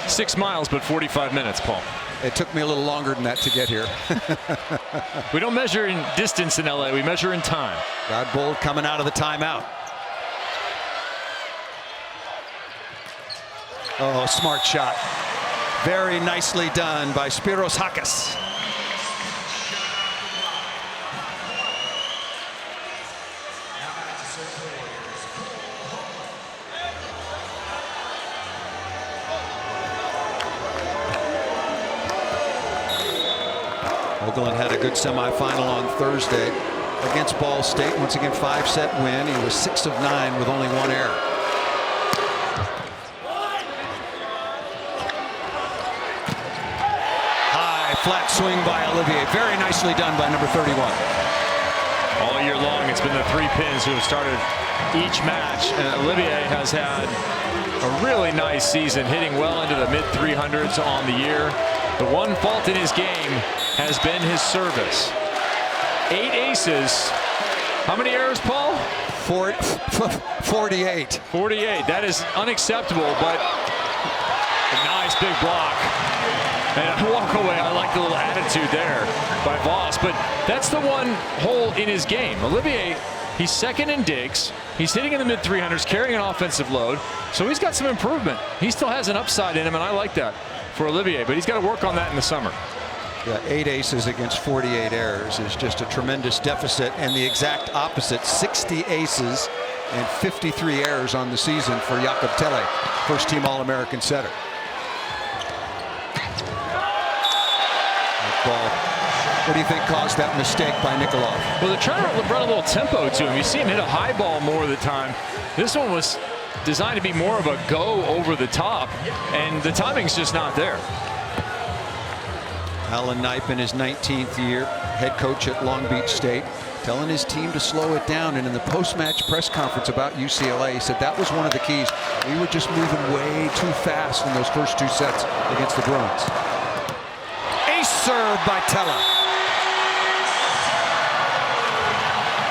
S2: 6 miles, but 45 minutes, Paul.
S1: It took me a little longer than that to get here.
S2: We don't measure in distance in LA, we measure in time.
S1: Godbold coming out of the timeout. Oh, smart shot. Very nicely done by Spiros Hakas. Oakland had a good semifinal on Thursday against Ball State. Once again, 5-set win. He was 6 of 9 with only 1 error. High flat swing by Olivier. Very nicely done by number 31.
S2: All year long, it's been the 3 pins who have started each match, and Olivier has had a really nice season, hitting well into the mid-300s on the year. The one fault in his game has been his service. 8 aces. How many errors, Paul?
S1: 48.
S2: 48. That is unacceptable, but a nice big block. And a walk away. I like the little attitude there by Voss, but that's the one hole in his game. Olivier, he's second in digs. He's hitting in the mid-300s, carrying an offensive load, so he's got some improvement. He still has an upside in him, and I like that for Olivier, but he's got to work on that in the summer.
S1: Yeah, 8 aces against 48 errors is just a tremendous deficit, and the exact opposite, 60 aces and 53 errors on the season for Jakob Telle, first-team All-American setter. That ball. What do you think caused that mistake by Nikolov?
S2: Well, they're trying to run a little tempo to him. You see him hit a high ball more of the time. This one was designed to be more of a go over the top, and the timing's just not there.
S1: Alan Knipe in his 19th year, head coach at Long Beach State, telling his team to slow it down. And in the post-match press conference about UCLA, he said that was one of the keys. We were just moving way too fast in those first 2 sets against the Bruins. Ace serve by Telle.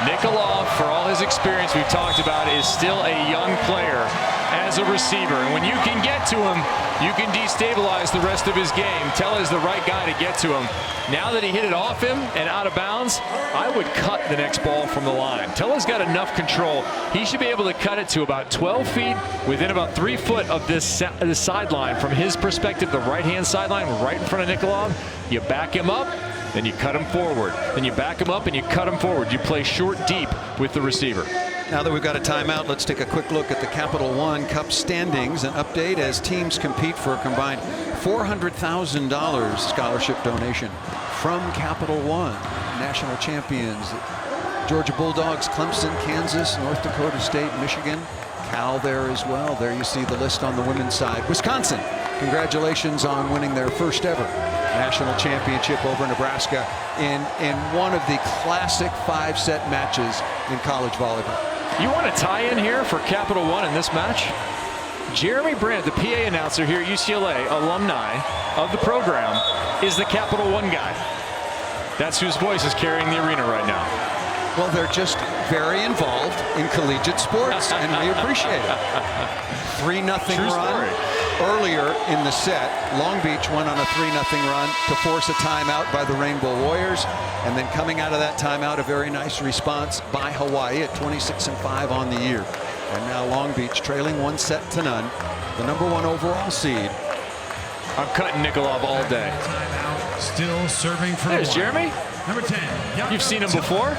S2: Nikolov, for all his experience we've talked about, is still a young player as a receiver. And when you can get to him, you can destabilize the rest of his game. Telle is the right guy to get to him. Now that he hit it off him and out of bounds, I would cut the next ball from the line. Telle's got enough control. He should be able to cut it to about 12 feet within about 3 foot of this sideline. From his perspective, the right-hand sideline right in front of Nikolov. You back him up, then you cut him forward. Then you back him up and you cut him forward. You play short deep with the receiver.
S1: Now that we've got a timeout, let's take a quick look at the Capital One Cup standings. An update as teams compete for a combined $400,000 scholarship donation from Capital One. National champions, Georgia Bulldogs, Clemson, Kansas, North Dakota State, Michigan, Cal there as well. There you see the list on the women's side. Wisconsin, congratulations on winning their first ever national championship over Nebraska in one of the classic 5-set matches in college volleyball.
S2: You want a tie-in here for Capital One in this match? Jeremy Brandt, the PA announcer here at UCLA, alumni of the program, is the Capital One guy. That's whose voice is carrying the arena right now.
S1: Well, they're just very involved in collegiate sports, and we appreciate it. 3-0 run earlier in the set. Long Beach went on a 3-0 run to force a timeout by the Rainbow Warriors, and then coming out of that timeout, a very nice response by Hawaii at 26-5 on the year. And now Long Beach trailing 1-0, the #1 overall seed.
S2: I'm cutting Nikolov all day.
S3: Still serving for
S2: There's Jeremy.
S3: Number 10.
S2: You've seen him before.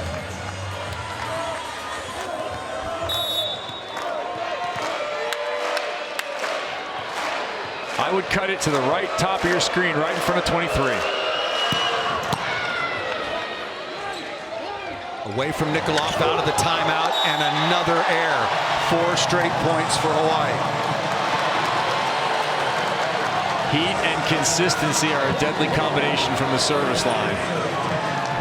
S2: I would cut it to the right top of your screen, right in front of 23.
S1: Away from Nikolov, out of the timeout, and another error. 4 straight points for Hawaii.
S2: Heat and consistency are a deadly combination from the service line.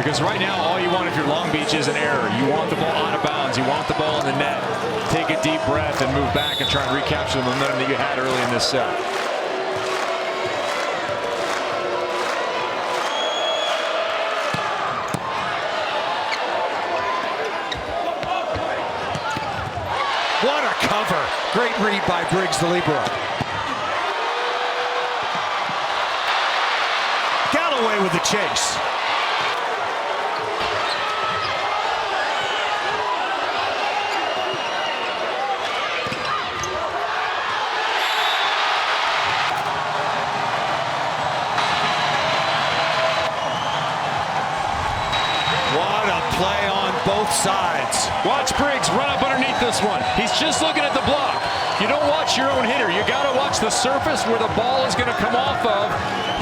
S2: Because right now, all you want if you're Long Beach is an error. You want the ball out of bounds. You want the ball in the net. Take a deep breath and move back and try and recapture the momentum that you had early in this set.
S1: What a cover. Great read by Briggs, the libero. Galloway with the chase. What a play on both sides.
S2: Watch Briggs run up underneath this one. He's just looking at the block. You don't watch your own hitter. You got to watch the surface where the ball is going to come off of.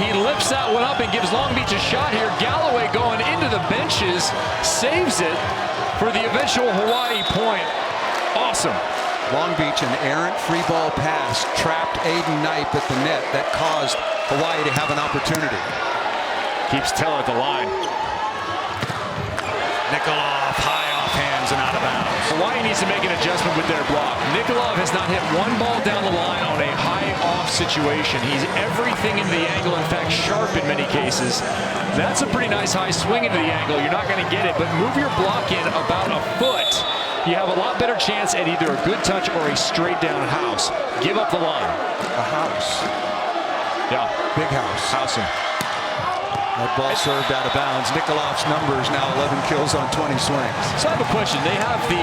S2: He lifts that one up and gives Long Beach a shot here. Galloway going into the benches, saves it for the eventual Hawaii point. Awesome.
S1: Long Beach, an errant free ball pass trapped Aiden Knipe at the net that caused Hawaii to have an opportunity.
S2: Keeps Teller at the line.
S1: Nikolov, high off hands and out of bounds.
S2: Hawaii needs to make an adjustment with their block. Nikolov has not hit one ball down the line on a high off situation. He's everything into the angle, in fact sharp in many cases. That's a pretty nice high swing into the angle. You're not going to get it, but move your block in about a foot. You have a lot better chance at either a good touch or a straight down house. Give up the line.
S1: A house.
S2: Yeah.
S1: Big house.
S2: Housing.
S1: That ball served out of bounds. Nikolov's numbers now 11 kills on 20 swings.
S2: So I have a question. They have the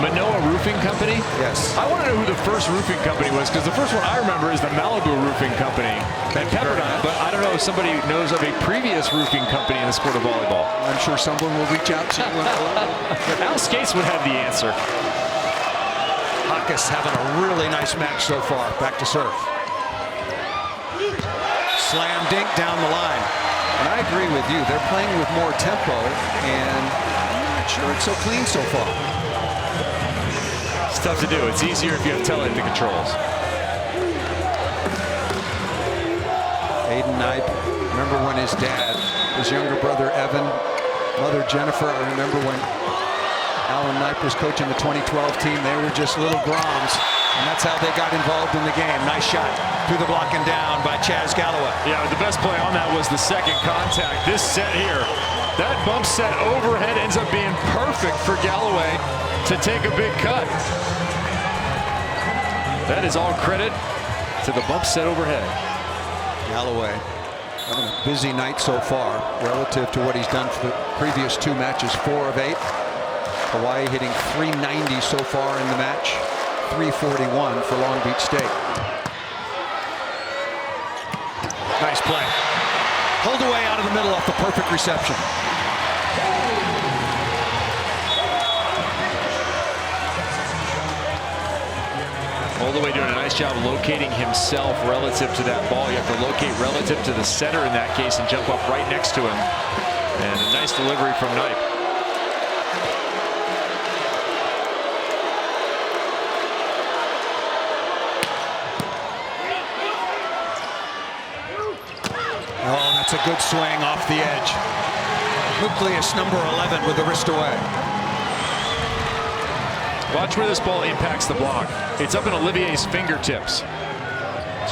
S2: Manoa Roofing Company.
S1: Yes.
S2: I want to know who the first roofing company was, because the first one I remember is the Malibu Roofing Company at Pepperdine. But I don't know if somebody knows of a previous roofing company in the sport of volleyball.
S1: I'm sure someone will reach out to you.
S2: Al Skates would have the answer.
S1: Hawkes having a really nice match so far. Back to serve. Slam dink down the line. And I agree with you. They're playing with more tempo, and I'm not sure it's so clean so far.
S2: It's tough to do. It's easier if you have Teller in the controls.
S1: Aiden Knipe, remember when his dad, his younger brother Evan, mother Jennifer, I remember when Alan Knipe was coaching the 2012 team, they were just little Groms. And that's how they got involved in the game. Nice shot through the block and down by Chaz Galloway.
S2: Yeah, the best play on that was the second contact. This set here, that bump set overhead ends up being perfect for Galloway to take a big cut. That is all credit to the bump set overhead.
S1: Galloway having a busy night so far relative to what he's done for the previous two matches. 4 of 8. Hawaii hitting .390 so far in the match. .341 for Long Beach State. Nice play. Pulled away out of the middle off the perfect reception.
S2: Holdaway doing a nice job locating himself relative to that ball. You have to locate relative to the center in that case and jump up right next to him. And a nice delivery from Knipe.
S1: Oh, that's a good swing off the edge. Nucleus number 11 with the wrist away.
S2: Watch where this ball impacts the block. It's up in Olivier's fingertips.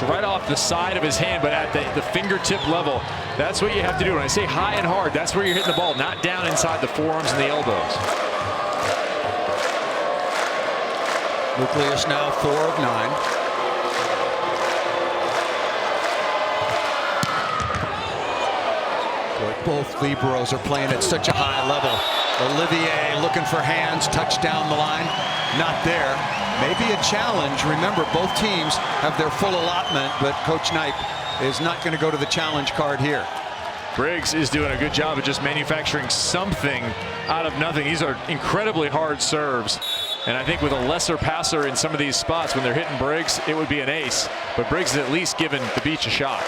S2: So right off the side of his hand, but at the fingertip level. That's what you have to do. When I say high and hard, that's where you're hitting the ball, not down inside the forearms and the elbows.
S1: Nucleus now 4 of 9. Both liberos are playing at such a high level. Olivier looking for hands, touch down the line, not there. Maybe a challenge. Remember, both teams have their full allotment, but Coach Knipe is not going to go to the challenge card here.
S2: Briggs is doing a good job of just manufacturing something out of nothing. These are incredibly hard serves. And I think with a lesser passer in some of these spots, when they're hitting Briggs, it would be an ace. But Briggs is at least giving the Beach a shot.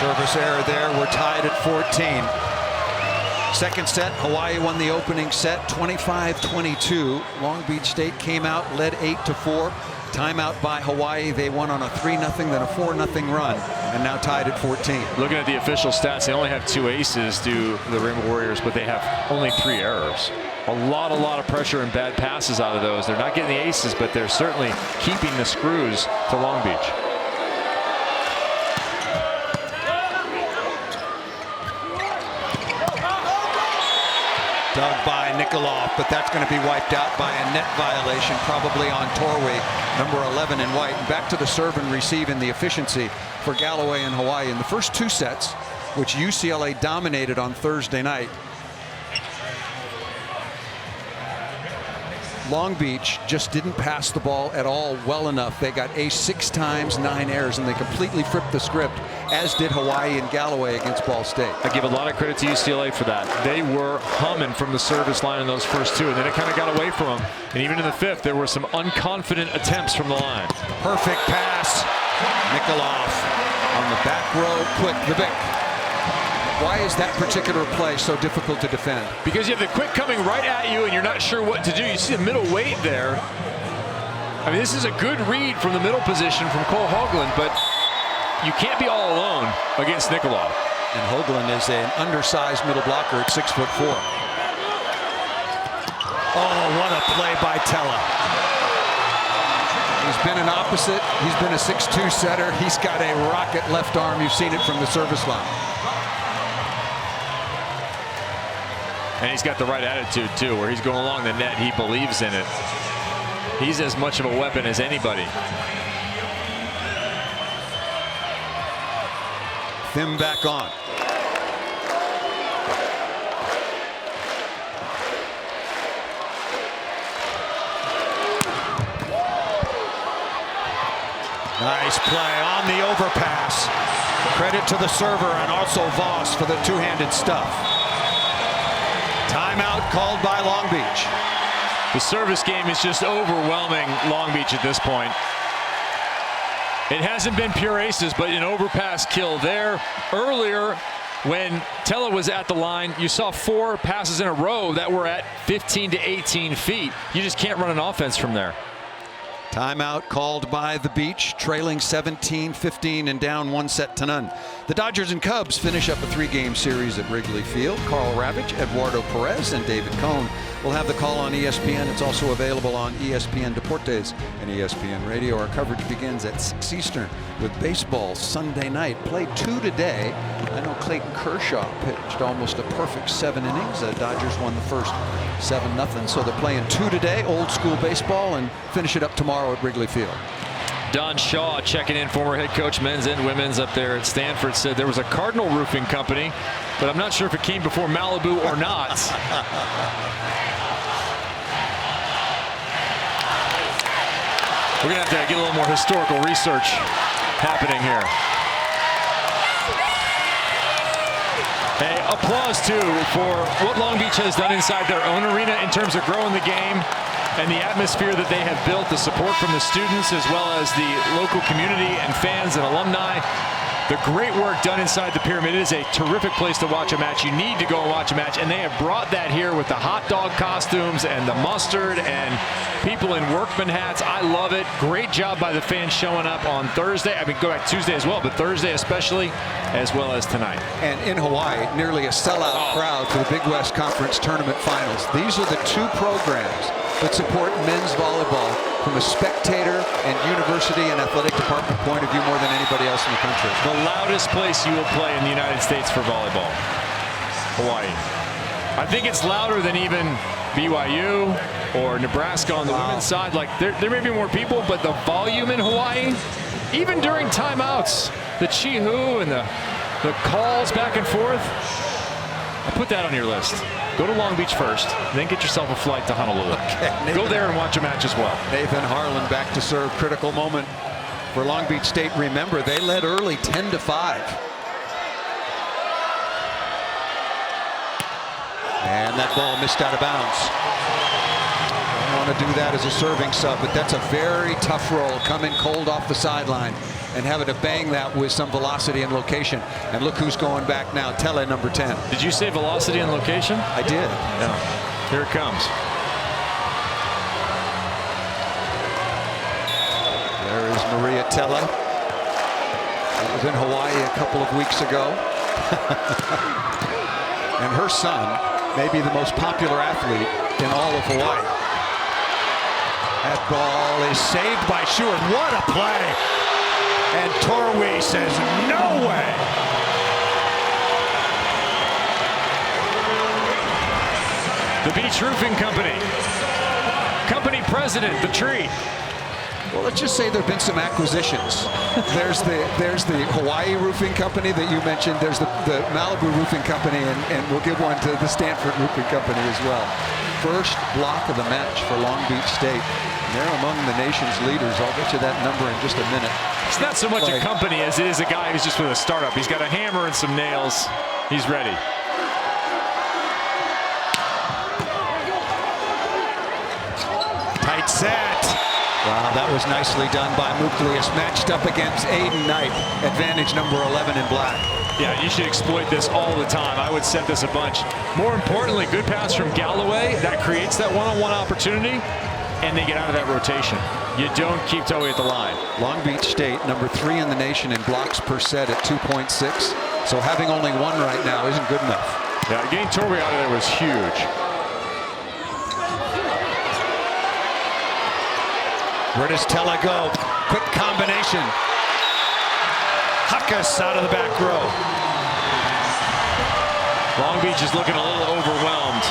S1: Service error there. We're tied at 14. Second set, Hawaii won the opening set 25-22. Long Beach State came out, led 8-4. Timeout by Hawaii. They won on a 3-0, then a 4-0 run, and now tied at 14.
S2: Looking at the official stats, they only have 2 aces to the Rainbow Warriors, but they have only 3 errors. A lot of pressure and bad passes out of those. They're not getting the aces, but they're certainly keeping the screws to Long Beach.
S1: Dug by Nikolov, but that's going to be wiped out by a net violation, probably on Torway, number 11 in white. And back to the serve and receive in the efficiency for Galloway and Hawaii. In the first 2 sets, which UCLA dominated on Thursday night, Long Beach just didn't pass the ball at all well enough. They got aced 6 times, 9 errors, and they completely flipped the script, as did Hawaii and Galloway against Ball State.
S2: I give a lot of credit to UCLA for that. They were humming from the service line in those first 2, and then it kind of got away from them. And even in the 5th, there were some unconfident attempts from the line.
S1: Perfect pass. Nikolov on the back row, quick, the Vic. Why is that particular play so difficult to defend?
S2: Because you have the quick coming right at you and you're not sure what to do. You see the middle weight there. I mean, this is a good read from the middle position from Cole Hoagland, but you can't be all alone against Nikolov.
S1: And Hoagland is an undersized middle blocker at 6'4". Oh, what a play by Tella. He's been an opposite. He's been a 6'2" setter. He's got a rocket left arm. You've seen it from the service line.
S2: And he's got the right attitude, too, where he's going along the net. He believes in it. He's as much of a weapon as anybody.
S1: Thim back on. Nice play on the overpass. Credit to the server and also Voss for the two-handed stuff. Timeout called by Long Beach.
S2: The service game is just overwhelming Long Beach at this point. It hasn't been pure aces, but an overpass kill there. Earlier, when Tella was at the line, you saw 4 passes in a row that were at 15 to 18 feet. You just can't run an offense from there.
S1: Timeout called by the Beach, trailing 17-15 and down 1-0. The Dodgers and Cubs finish up a 3-game series at Wrigley Field. Carl Ravitch, Eduardo Perez, and David Cohn will have the call on ESPN. It's also available on ESPN Deportes and ESPN Radio. Our coverage begins at 6 Eastern with baseball Sunday night. Played 2 today. I know Clayton Kershaw pitched almost a perfect 7 innings. The Dodgers won the first 7-0. So they're playing 2 today, old school baseball, and finish it up tomorrow at Wrigley Field.
S2: Don Shaw checking in, former head coach, men's and women's up there at Stanford, said there was a Cardinal roofing company, but I'm not sure if it came before Malibu or not. We're going to have to get a little more historical research happening here. Hey, applause, too, for what Long Beach has done inside their own arena in terms of growing the game and the atmosphere that they have built, the support from the students as well as the local community and fans and alumni. The great work done inside the Pyramid. It is a terrific place to watch a match. You need to go and watch a match, and they have brought that here with the hot dog costumes and the mustard and people in workman hats. I love it. Great job by the fans showing up on Thursday. I mean, go back Tuesday as well, but Thursday especially, as well as tonight.
S1: And in Hawaii, nearly a sellout crowd for the Big West Conference Tournament Finals. These are the 2 programs that support men's volleyball from a spectator and university and athletic department point of view more than anybody else in the country.
S2: The loudest place you will play in the United States for volleyball, Hawaii. I think it's louder than even BYU or Nebraska on the women's side. Like there may be more people, but the volume in Hawaii, even during timeouts, the chee-hoo and the calls back and forth. I put that on your list. Go to Long Beach first, then get yourself a flight to Honolulu. Okay, go there and watch a match as well.
S1: Nathan Harlan back to serve. Critical moment for Long Beach State. Remember, they led early 10-5. And that ball missed out of bounds. Don't want to do that as a serving sub, but that's a very tough roll. Coming cold off the sideline and having to bang that with some velocity and location. And look who's going back now. Tele, number 10.
S2: Did you say velocity and location?
S1: I did.
S2: Yeah. Here it comes.
S1: There is Maria Tella. That was in Hawaii a couple of weeks ago. And her son may be the most popular athlete in all of Hawaii. That ball is saved by Stewart. What a play! And Torway says, no way!
S2: The Beach Roofing Company. Company president, the tree.
S1: Well, let's just say there have been some acquisitions. There's the Hawaii Roofing Company that you mentioned. There's the Malibu Roofing Company, and we'll give one to the Stanford Roofing Company as well. first block of the match for Long Beach State. And they're among the nation's leaders. I'll get you that number in just a minute.
S2: It's not so much a company as it is a guy who's just with a startup. He's got a hammer and some nails. He's ready.
S1: Tight set. Wow, that was nicely done by Muklius, matched up against Aiden Knight. Advantage number 11 in black.
S2: Yeah, you should exploit this all the time. I would set this a bunch. More importantly, good pass from Galloway. That creates that one-on-one opportunity, and they get out of that rotation. You don't keep Toei at the line.
S1: Long Beach State, number 3 in the nation in blocks per set at 2.6. So having only one right now isn't good enough.
S2: Yeah, getting Torrey out of there was huge.
S1: Where does Tella go? Quick combination. Huckus out of the back row.
S2: Long Beach is looking a little overwhelmed.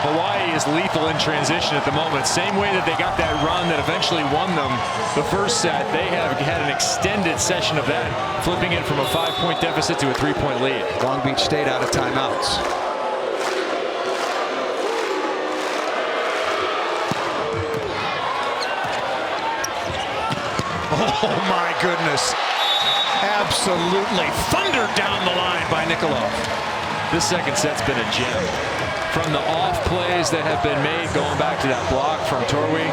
S2: Hawaii is lethal in transition at the moment. Same way that they got that run that eventually won them the first set. They have had an extended session of that, flipping it from a 5-point deficit to a 3-point lead.
S1: Long Beach State out of timeouts. Oh my goodness. Absolutely thundered down the line by Nikolov.
S2: This second set's been a gem. From the off plays that have been made, going back to that block from Torrey,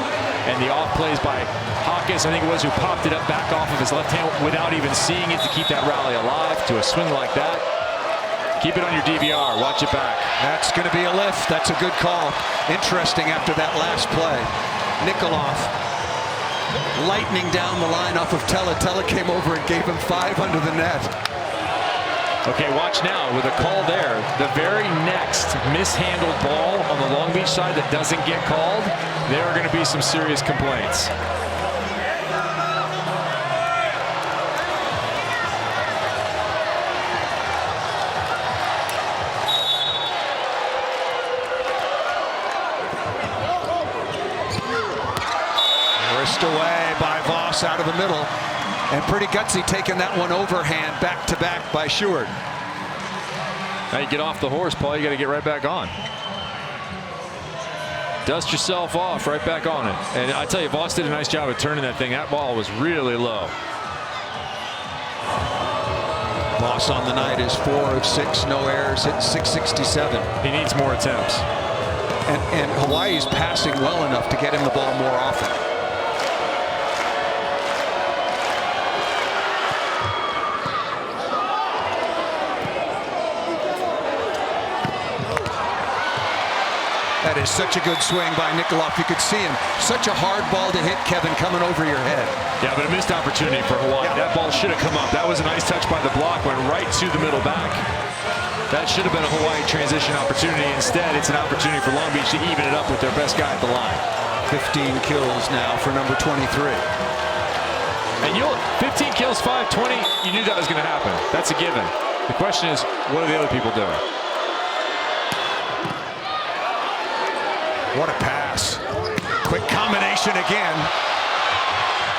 S2: and the off plays by Hawkins, I think it was, who popped it up back off of his left hand without even seeing it to keep that rally alive, to a swing like that. Keep it on your DVR. Watch it back.
S1: That's going to be a lift. That's a good call. Interesting after that last play. Nikolov lightning down the line off of Tella. Tella came over and gave him 5 under the net.
S2: Okay, watch now with a call there. The very next mishandled ball on the Long Beach side that doesn't get called, there are going to be some serious complaints.
S1: Wrist away by Voss out of the middle. And pretty gutsy taking that one overhand back to back by Schuart.
S2: Now you get off the horse, Paul. You got to get right back on. Dust yourself off, right back on it. And I tell you, Voss did a nice job of turning that thing. That ball was really low.
S1: Voss on the night is 4 of 6, no errors, hit 667.
S2: He needs more attempts.
S1: And Hawaii's passing well enough to get him the ball more often. That is such a good swing by Nikolov. You could see him. Such a hard ball to hit, Kevin, coming over your head.
S2: Yeah, but a missed opportunity for Hawaii. Yeah. That ball should have come up. That was a nice touch by the block. Went right to the middle back. That should have been a Hawaii transition opportunity. Instead, it's an opportunity for Long Beach to even it up with their best guy at the line.
S1: 15 kills now for number 23.
S2: And 15 kills, 520. You knew that was going to happen. That's a given. The question is, what are the other people doing?
S1: What a pass. Quick combination again.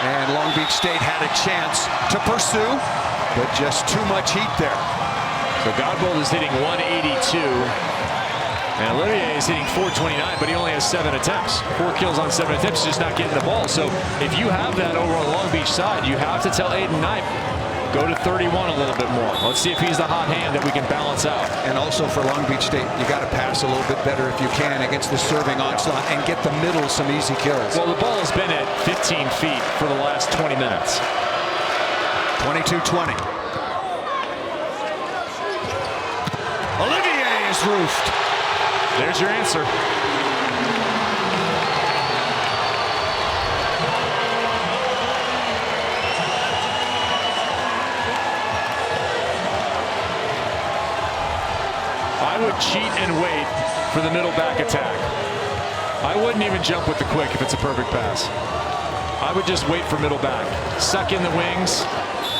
S1: And Long Beach State had a chance to pursue, but just too much heat there.
S2: So Godbold is hitting 182. And Olivier is hitting 429, but he only has 7 attempts. 4 kills on 7 attempts, just not getting the ball. So if you have that over on the Long Beach side, you have to tell Aiden Knight, go to 31 a little bit more. Let's see if he's the hot hand that we can balance out.
S1: And also for Long Beach State, you got to pass a little bit better if you can against the serving onslaught and get the middle some easy kills.
S2: Well, the ball has been at 15 feet for the last 20 minutes.
S1: 22-20. Olivier is roofed.
S2: There's your answer. I would cheat and wait for the middle back attack. I wouldn't even jump with the quick if it's a perfect pass. I would just wait for middle back. Suck in the wings,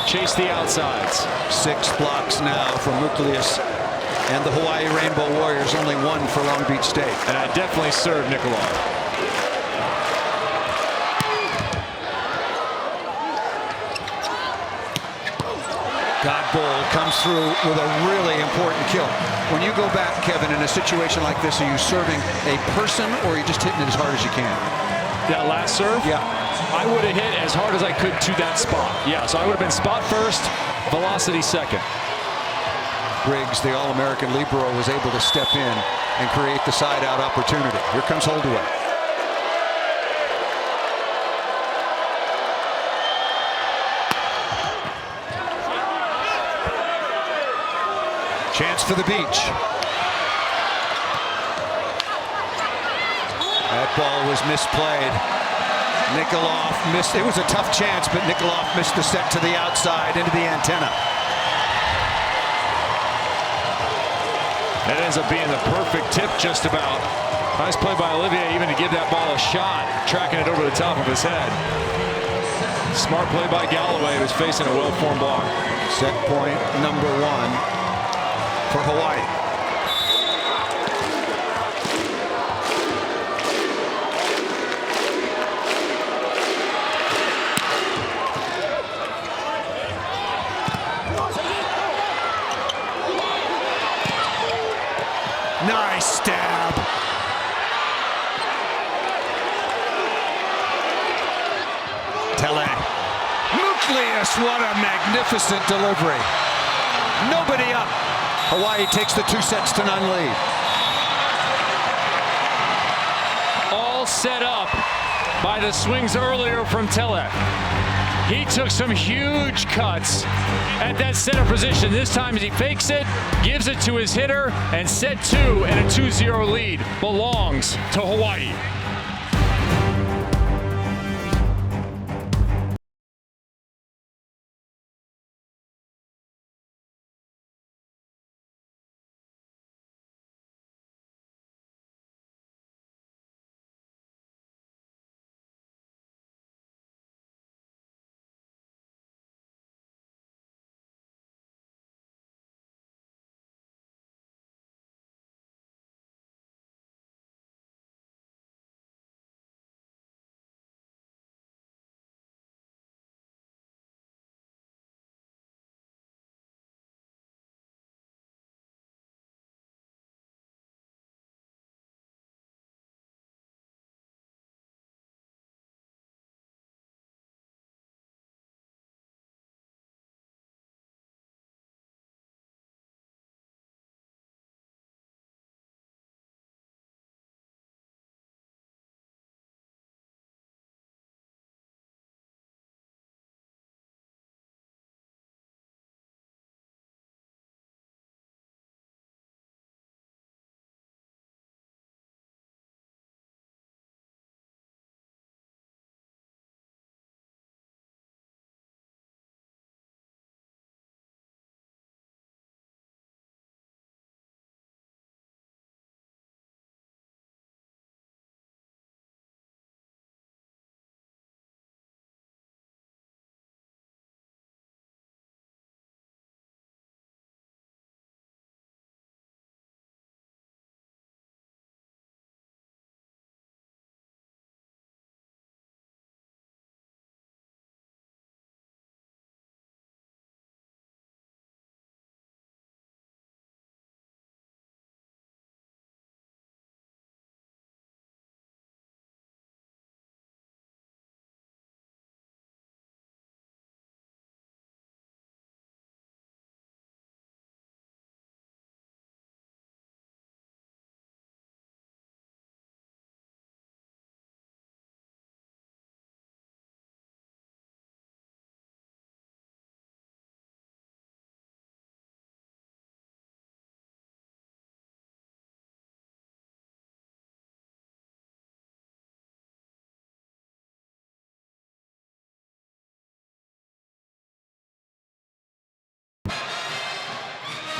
S2: chase the outsides.
S1: 6 blocks now from Muklius and the Hawaii Rainbow Warriors, only 1 for Long Beach State.
S2: And I definitely serve Nikolov.
S1: Godbold comes through with a really important kill. When you go back, Kevin, in a situation like this, are you serving a person or are you just hitting it as hard as you can?
S2: That last serve?
S1: Yeah.
S2: I would have hit as hard as I could to that spot. Yeah, so I would have been spot first, velocity second.
S1: Briggs, the All-American libero, was able to step in and create the side-out opportunity. Here comes Holdaway. Chance for the beach. That ball was misplayed. Nikolov missed. It was a tough chance, but Nikolov missed the set to the outside into the antenna.
S2: That ends up being the perfect tip just about. Nice play by Olivier even to give that ball a shot, tracking it over the top of his head. Smart play by Galloway, who's facing a well-formed block.
S1: Set point number 1 for Hawaii. Nice stab. Tele. Nucleus, what a magnificent delivery. Nobody up. Hawaii takes the 2-0 lead.
S2: All set up by the swings earlier from Tele. He took some huge cuts at that center position. This time he fakes it, gives it to his hitter, and set 2 and a 2-0 lead belongs to Hawaii.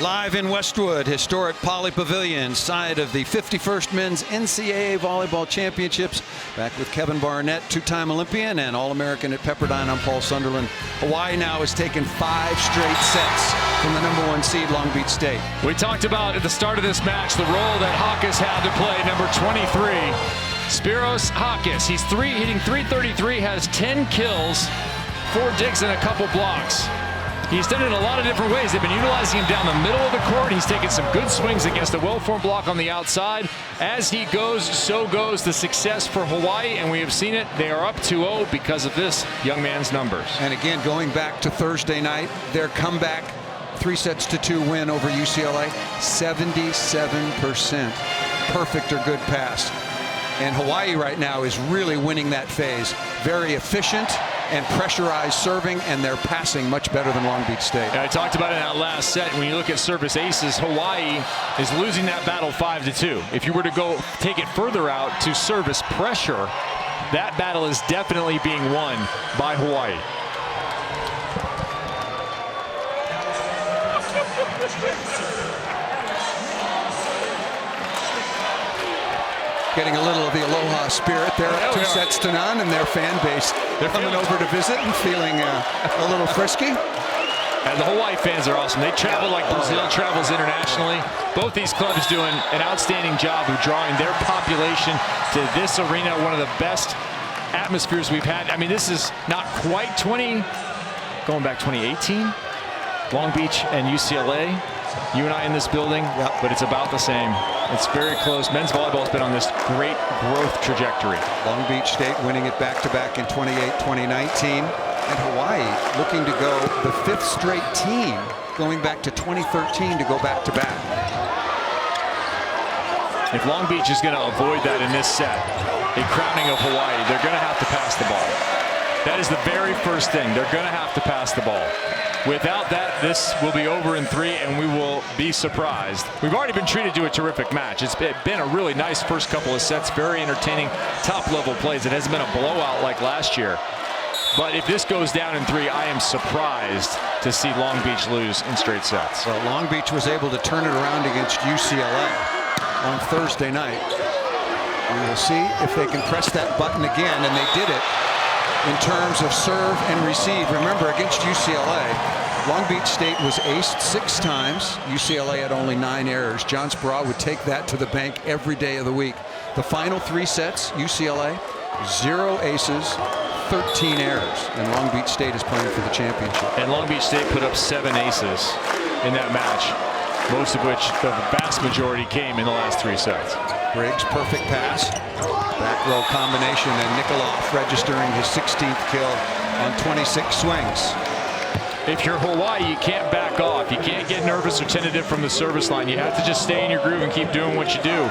S1: Live in Westwood, historic Pauley Pavilion, side of the 51st Men's NCAA Volleyball Championships. Back with Kevin Barnett, two-time Olympian and All-American at Pepperdine. I'm Paul Sunderland. Hawaii now has taken 5 straight sets from the #1 seed Long Beach State.
S2: We talked about at the start of this match the role that Hakas had to play, number 23. Spiros Hakas, he's hitting .333, has 10 kills, 4 digs and a couple blocks. He's done it in a lot of different ways. They've been utilizing him down the middle of the court. He's taken some good swings against a well-formed block on the outside. As he goes, so goes the success for Hawaii, and we have seen it. They are up 2-0 because of this young man's numbers.
S1: And again, going back to Thursday night, their comeback 3-2 win over UCLA, 77% perfect or good pass. And Hawaii right now is really winning that phase. Very efficient and pressurized serving, and they're passing much better than Long Beach State.
S2: I talked about it in that last set. When you look at service aces, Hawaii is losing that battle 5-2. If you were to go take it further out to service pressure, that battle is definitely being won by Hawaii.
S1: Getting a little of the aloha spirit there, up 2-0, and their fan base they're coming over to visit and feeling a little frisky.
S2: And the Hawaii fans are awesome. They travel like Brazil travels internationally. Both these clubs doing an outstanding job of drawing their population to this arena, one of the best atmospheres we've had. I mean, this is not quite going back 2018, Long Beach and UCLA. You and I in this building, but it's about the same. It's very close. Men's volleyball has been on this great growth trajectory.
S1: Long Beach State winning it back-to-back in 2019. And Hawaii looking to go the 5th straight team, going back to 2013 to go back-to-back.
S2: If Long Beach is going to avoid that in this set, a crowning of Hawaii, they're going to have to pass the ball. That is the very first thing. They're going to have to pass the ball. Without that, this will be over in 3, and we will be surprised. We've already been treated to a terrific match. It's been a really nice first couple of sets, very entertaining, top-level plays. It hasn't been a blowout like last year. But if this goes down in 3, I am surprised to see Long Beach lose in straight sets.
S1: Well, Long Beach was able to turn it around against UCLA on Thursday night. We will see if they can press that button again, and they did it. In terms of serve and receive, remember against UCLA, Long Beach State was aced 6 times. UCLA had only 9 errors. John Speraw would take that to the bank every day of the week. The final 3 sets, UCLA, 0 aces, 13 errors, and Long Beach State is playing for the championship.
S2: And Long Beach State put up 7 aces in that match, most of which the vast majority came in the last 3 sets.
S1: Briggs, perfect pass. Back row combination, and Nikolov registering his 16th kill on 26 swings.
S2: If you're Hawaii, you can't back off. You can't get nervous or tentative from the service line. You have to just stay in your groove and keep doing what you do.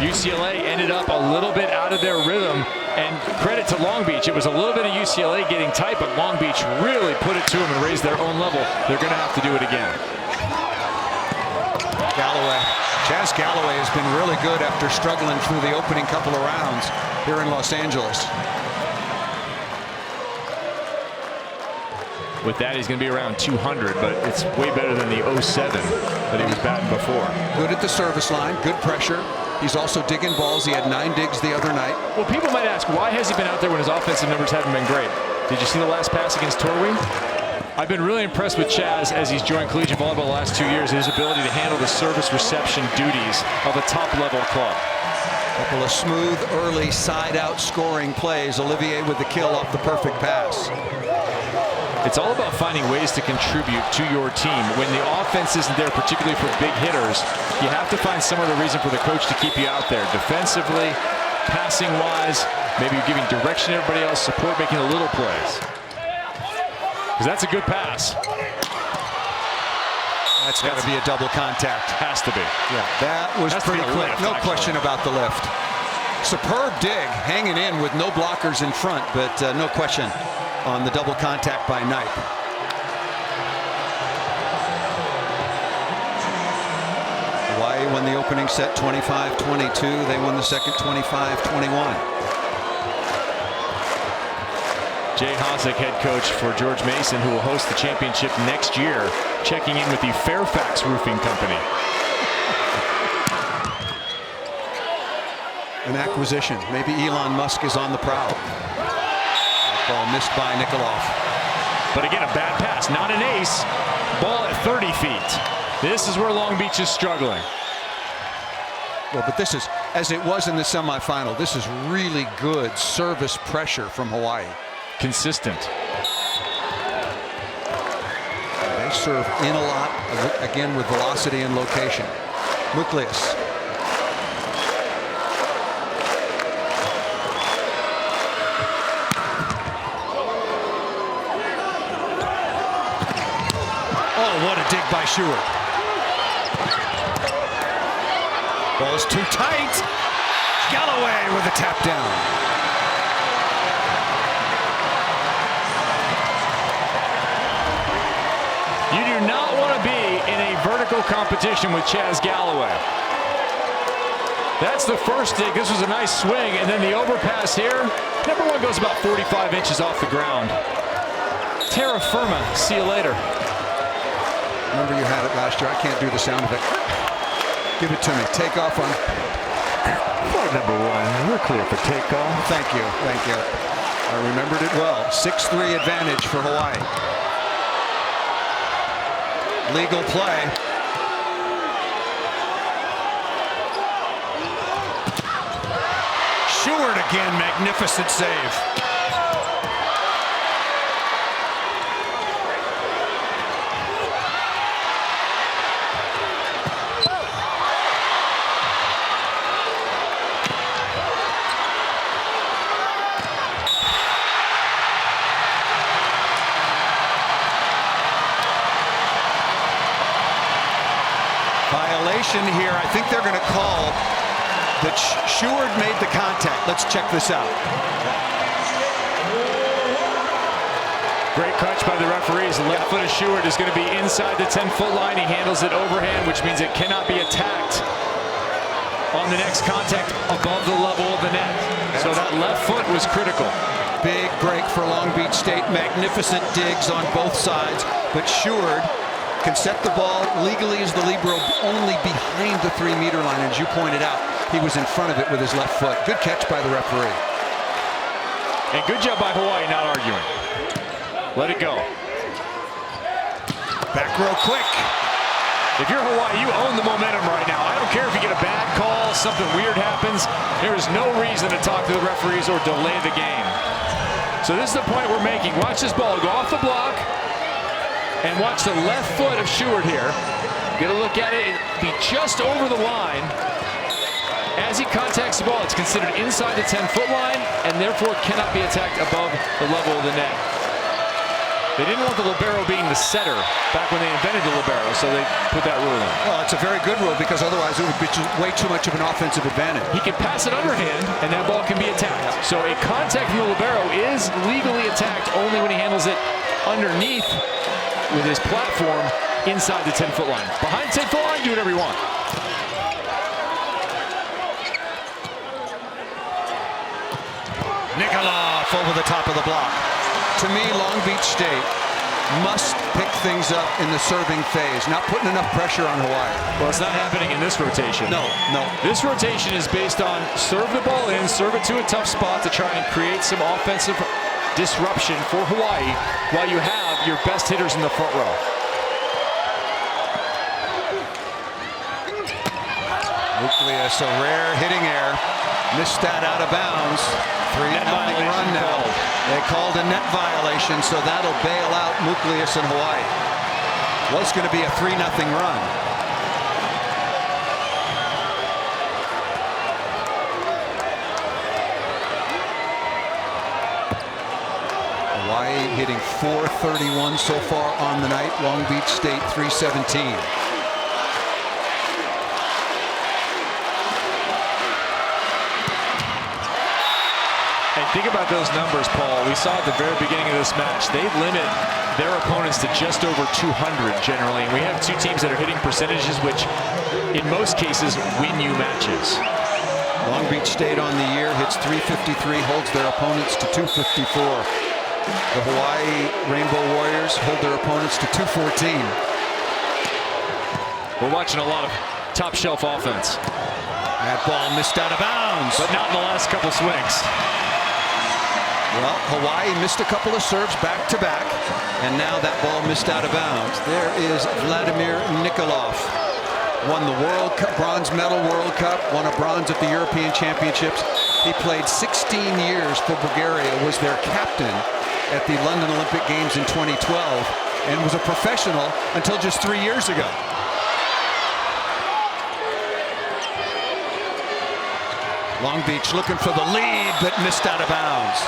S2: UCLA ended up a little bit out of their rhythm, and credit to Long Beach. It was a little bit of UCLA getting tight, but Long Beach really put it to them and raised their own level. They're going to have to do it again.
S1: Galloway. Chaz Galloway has been really good after struggling through the opening couple of rounds here in Los Angeles.
S2: With that, he's going to be around 200, but it's way better than the 07 that he was batting before.
S1: Good at the service line, good pressure. He's also digging balls. He had 9 digs the other night.
S2: Well, people might ask, why has he been out there when his offensive numbers haven't been great? Did you see the last pass against Torway? I've been really impressed with Chaz as he's joined collegiate volleyball the last 2 years, his ability to handle the service reception duties of a top-level club.
S1: A couple of smooth, early side-out scoring plays. Olivier with the kill off the perfect pass.
S2: It's all about finding ways to contribute to your team. When the offense isn't there, particularly for big hitters, you have to find some other reason for the coach to keep you out there. Defensively, passing-wise, maybe you're giving direction to everybody else, support making the little plays. Because that's a good pass.
S1: That's got to be a double contact.
S2: Has to be.
S1: Yeah, that was pretty quick. No question about the lift. Superb dig, hanging in with no blockers in front, but no question on the double contact by Knight. Hawaii won the opening set 25-22. They won the second 25-21.
S2: Jay Hossack, head coach for George Mason, who will host the championship next year, checking in with the Fairfax Roofing Company.
S1: An acquisition. Maybe Elon Musk is on the prowl. Ball missed by Nikolov.
S2: But again, a bad pass, not an ace. Ball at 30 feet. This is where Long Beach is struggling.
S1: Well, but this is, as it was in the semifinal, this is really good service pressure from Hawaii.
S2: Consistent.
S1: They Hawaii serve in a lot, again with velocity and location. Muklius. Oh, what a dig by Sheward. Ball's too tight. Galloway with a tap down.
S2: You do not want to be in a vertical competition with Chaz Galloway. That's the first dig. This was a nice swing, and then the overpass here. Number one goes about 45 inches off the ground. Terra firma. See you later.
S1: Remember you had it last year. I can't do the sound of it. Give it to me. Take off on.
S4: Flight number one. We're clear for takeoff.
S1: Thank you. Thank you. I remembered it well. 6-3 advantage for Hawaii. Legal play. Sheward again. Magnificent save. Violation here. I think they're going to call that Sheward made the contact. Let's check this out.
S2: Great catch by the referees. The left foot of Sheward is going to be inside the 10-foot line. He handles it overhand, which means it cannot be attacked on the next contact above the level of the net. So that left foot was critical.
S1: Big break for Long Beach State. Magnificent digs on both sides, but Sheward can set the ball legally as the libero only behind the 3-meter line. As you pointed out, he was in front of it with his left foot. Good catch by the referee.
S2: And good job by Hawaii not arguing. Let it go.
S1: Back row quick.
S2: If you're Hawaii, you own the momentum right now. I don't care if you get a bad call, something weird happens. There is no reason to talk to the referees or delay the game. So this is the point we're making. Watch this ball go off the block. And watch the left foot of Sheward here. Get a look at it. It'll be just over the line. As he contacts the ball, it's considered inside the 10-foot line and therefore cannot be attacked above the level of the net. They didn't want the libero being the setter back when they invented the libero, so they put that rule in.
S1: Well, it's a very good rule because otherwise it would be way too much of an offensive advantage.
S2: He can pass it underhand, and that ball can be attacked. So a contact from the libero is legally attacked only when he handles it underneath with his platform inside the 10-foot line. Behind 10-foot line, do whatever you want.
S1: Nikolov over the top of the block. To me, Long Beach State must pick things up in the serving phase, not putting enough pressure on Hawaii.
S2: Well, it's not happening in this rotation.
S1: No.
S2: This rotation is based on serve the ball in, serve it to a tough spot to try and create some offensive disruption for Hawaii while you have your best hitters in the front row.
S1: Muklius, a rare hitting error. Missed that out of bounds. 3-0 run now. They called a net violation, so that'll bail out Muklius and Hawaii. Was going to be a 3-0 run. Hawaii hitting .431 so far on the night. Long Beach State .317.
S2: And think about those numbers, Paul. We saw at the very beginning of this match, they limit their opponents to just over 200 generally. And we have two teams that are hitting percentages which, in most cases, win you matches.
S1: Long Beach State on the year hits .353, holds their opponents to .254. The Hawaii Rainbow Warriors hold their opponents to .214.
S2: We're watching a lot of top shelf offense.
S1: That ball missed out of bounds.
S2: But not in the last couple swings.
S1: Well, Hawaii missed a couple of serves back to back, and now that ball missed out of bounds. There is Vladimir Nikolov. Won the World Cup, bronze medal World Cup, won a bronze at the European Championships. He played 16 years for Bulgaria, was their captain, at the London Olympic Games in 2012 and was a professional until just 3 years ago. Long Beach looking for the lead, but missed out of bounds.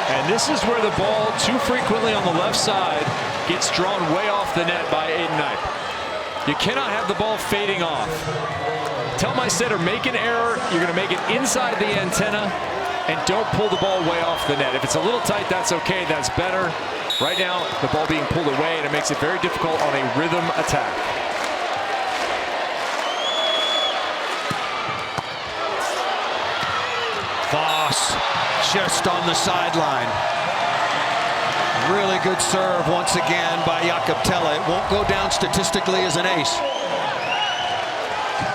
S2: And this is where the ball, too frequently on the left side, gets drawn way off the net by Aiden Knipe. You cannot have the ball fading off. Tell my setter, make an error, you're going to make it inside the antenna, and don't pull the ball way off the net. If it's a little tight, that's okay, that's better. Right now, the ball being pulled away, and it makes it very difficult on a rhythm attack.
S1: Voss just on the sideline. Really good serve once again by Jakob Telle. It won't go down statistically as an ace.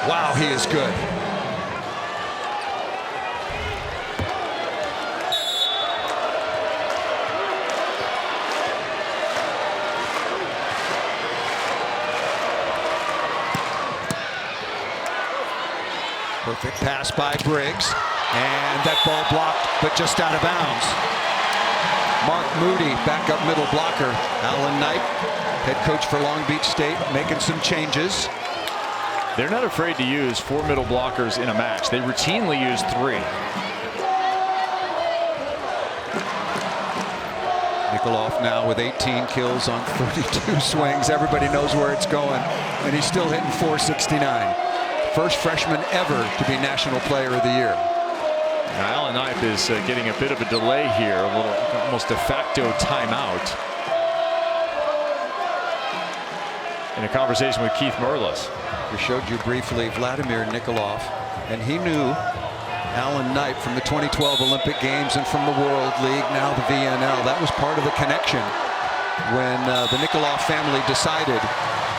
S1: Wow, he is good. Perfect pass by Briggs. And that ball blocked, but just out of bounds. Mark Moody, backup middle blocker. Alan Knipe, head coach for Long Beach State, making some changes.
S2: They're not afraid to use 4 middle blockers in a match. They routinely use 3.
S1: Nikolov now with 18 kills on 32 swings. Everybody knows where it's going, and he's still hitting .469. First freshman ever to be National Player of the Year.
S2: Now, Alan Knipe is getting a bit of a delay here, a little almost de facto timeout. In a conversation with Keith Merlis.
S1: We showed you briefly Vladimir Nikolov, and he knew Alan Knipe from the 2012 Olympic Games and from the World League, now the VNL. That was part of the connection when the Nikolov family decided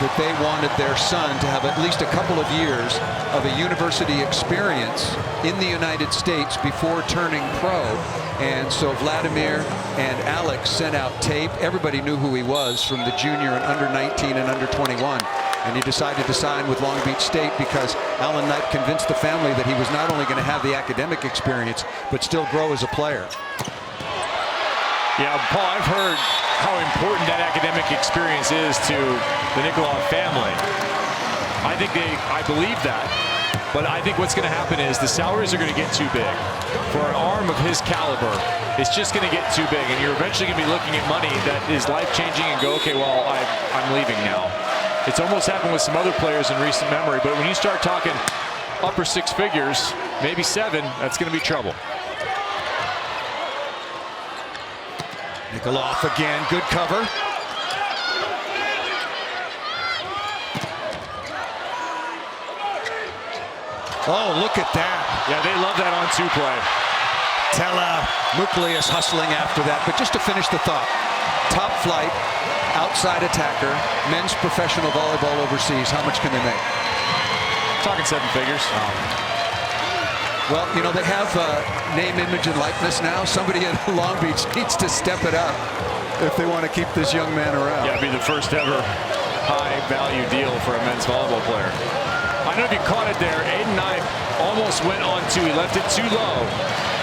S1: that they wanted their son to have at least a couple of years of a university experience in the United States before turning pro. And so Vladimir and Alex sent out tape. Everybody knew who he was from the junior and under 19 and under 21. And he decided to sign with Long Beach State because Alan Knipe convinced the family that he was not only going to have the academic experience, but still grow as a player.
S2: Yeah, Paul, I've heard how important that academic experience is to the Nikolov family. I believe that. But I think what's going to happen is the salaries are going to get too big. For an arm of his caliber, it's just going to get too big. And you're eventually going to be looking at money that is life-changing and go, okay, well, I'm leaving now. It's almost happened with some other players in recent memory. But when you start talking upper 6 figures, maybe 7, that's going to be trouble.
S1: Nikolov again, good cover. Oh, look at that.
S2: Yeah, they love that on-2 play.
S1: Tella, Muklius hustling after that, but just to finish the thought, top flight, outside attacker, men's professional volleyball overseas, how much can they make?
S2: Talking 7 figures.
S1: Well, you know, they have name, image, and likeness now. Somebody in Long Beach needs to step it up if they want to keep this young man around.
S2: Yeah, it'd be the first ever high-value deal for a men's volleyball player. I don't know if you caught it there. Aiden Knipe almost went on 2. He left it too low.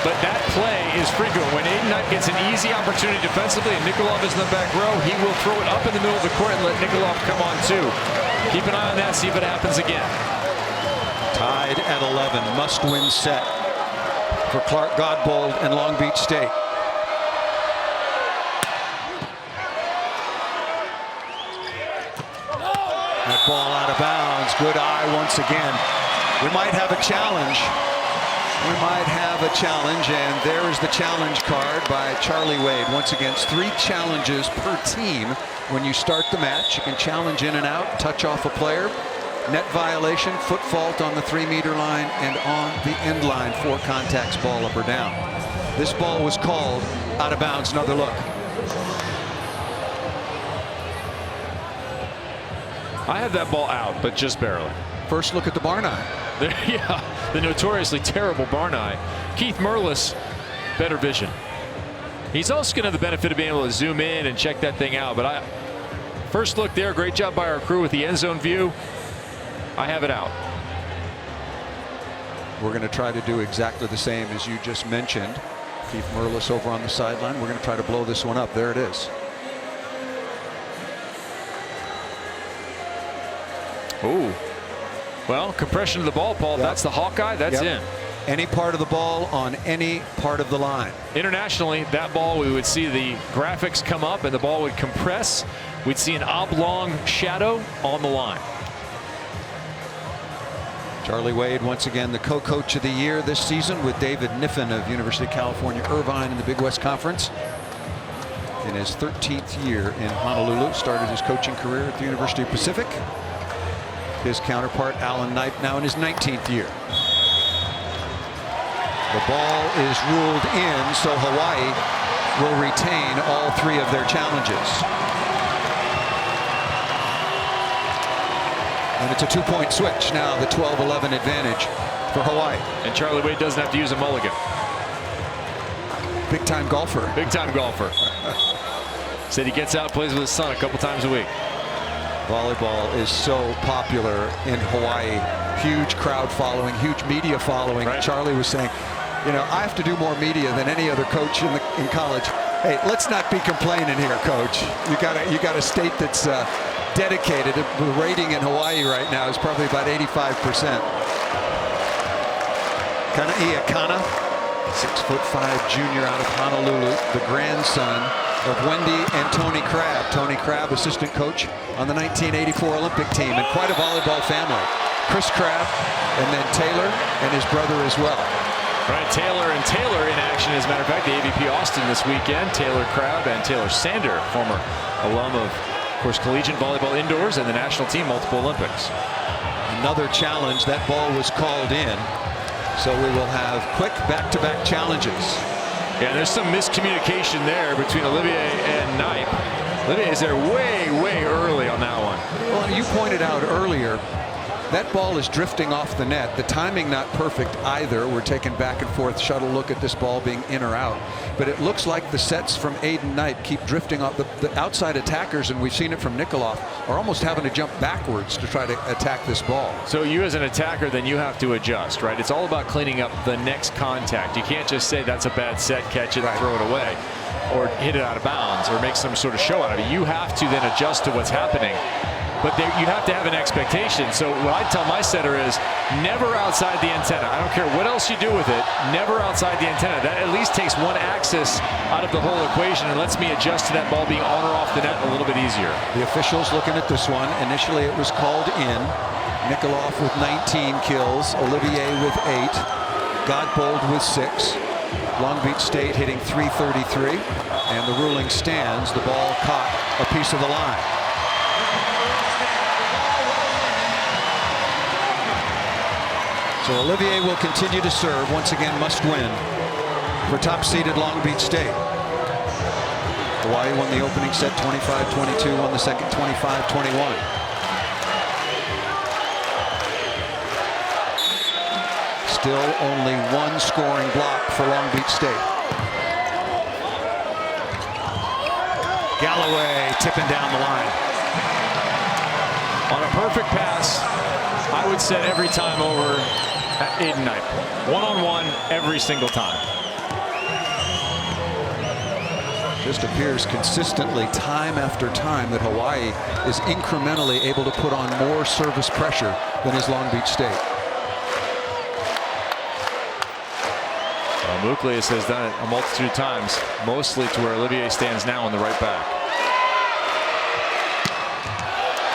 S2: But that play is frequent. When Aiden Knipe gets an easy opportunity defensively and Nikolov is in the back row, he will throw it up in the middle of the court and let Nikolov come on 2. Keep an eye on that, see if it happens again.
S1: Tied at 11, must-win set for Clark Godbold and Long Beach State. That ball out of bounds. Good eye once again. We might have a challenge. We might have a challenge, and there is the challenge card by Charlie Wade. Once again, 3 challenges per team. When you start the match, you can challenge in and out, touch off a player, net violation, foot fault on the 3-meter line, and on the end line, 4 contacts, ball up or down. This ball was called out of bounds. Another look.
S2: I have that ball out, but just barely.
S1: First look at the barn eye.
S2: Yeah, the notoriously terrible barn eye. Keith Merlis, better vision. He's also going to have the benefit of being able to zoom in and check that thing out. But first look there, great job by our crew with the end zone view. I have it out.
S1: We're going to try to do exactly the same as you just mentioned. Keith Merlis over on the sideline. We're going to try to blow this one up. There it is.
S2: Ooh. Well, compression of the ball, Paul. Yep. That's the Hawkeye. That's in.
S1: Any part of the ball on any part of the line.
S2: Internationally, that ball, we would see the graphics come up and the ball would compress. We'd see an oblong shadow on the line.
S1: Charlie Wade, once again, the co-coach of the year this season with David Niffen of University of California, Irvine in the Big West Conference. In his 13th year in Honolulu, started his coaching career at the University of Pacific. His counterpart, Alan Knipe, now in his 19th year. The ball is ruled in, so Hawaii will retain all 3 of their challenges. And it's a 2-point switch now, the 12-11 advantage for Hawaii.
S2: And Charlie Wade doesn't have to use a mulligan.
S1: Big-time golfer.
S2: Big-time golfer. Said he gets out, plays with his son a couple times a week.
S1: Volleyball is so popular in Hawaii. Huge crowd following, huge media following.
S2: Right.
S1: Charlie was saying, you know, I have to do more media than any other coach in college. Hey, let's not be complaining here, coach. You got a state that's dedicated. The rating in Hawaii right now is probably about 85%. Kana, 6'5" junior out of Honolulu, the grandson of Wendy and Tony Crabb. Tony Crabb, assistant coach on the 1984 Olympic team, and quite a volleyball family. Chris Crabb, and then Taylor and his brother as well.
S2: Right, Taylor in action. As a matter of fact, the AVP Austin this weekend. Taylor Crabb and Taylor Sander, former alum of course, collegiate volleyball indoors and the national team, multiple Olympics.
S1: Another challenge. That ball was called in. So we will have quick back-to-back challenges.
S2: Yeah, there's some miscommunication there between Olivier and Knipe. Olivier is there way early on that one.
S1: Well, you pointed out earlier, that ball is drifting off the net. The timing not perfect either. We're taking back and forth shuttle look at this ball being in or out. But it looks like the sets from Aiden Knipe keep drifting off. The outside attackers, and we've seen it from Nikolov, are almost having to jump backwards to try to attack this ball.
S2: So you as an attacker, then you have to adjust, right? It's all about cleaning up the next contact. You can't just say that's a bad set, catch it, and throw it away, or hit it out of bounds, or make some sort of show out of it. You have to then adjust to what's happening. But you have to have an expectation. So what I tell my setter is never outside the antenna. I don't care what else you do with it, never outside the antenna. That at least takes one axis out of the whole equation and lets me adjust to that ball being on or off the net a little bit easier.
S1: The officials looking at this one. Initially it was called in. Nikolov with 19 kills, Olivier with 8, Godbold with 6. Long Beach State hitting .333, and the ruling stands. The ball caught a piece of the line. So Olivier will continue to serve. Once again, must win for top-seeded Long Beach State. Hawaii won the opening set 25-22, won the second 25-21. Still only one scoring block for Long Beach State. Galloway tipping down the line.
S2: On a perfect pass, I would set every time over at Aiden Knipe. One-on-one every single time.
S1: Just appears consistently, time after time, that Hawaii is incrementally able to put on more service pressure than is Long Beach State.
S2: Well, Muklius has done it a multitude of times, mostly to where Olivier stands now on the right back.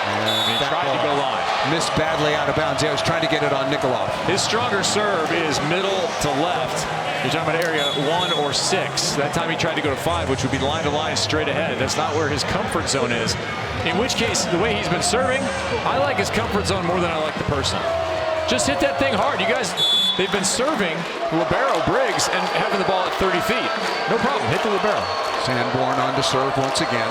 S2: And he tried to go line.
S1: Missed badly out of bounds. Yeah, I was trying to get it on Nikolov.
S2: His stronger serve is middle to left. You're talking about area 1 or 6. That time he tried to go to 5, which would be line to line straight ahead. That's not where his comfort zone is. In which case, the way he's been serving, I like his comfort zone more than I like the personal. Just hit that thing hard. You guys, they've been serving libero Briggs and having the ball at 30 feet. No problem. Hit the libero.
S1: Sanborn on to serve once again.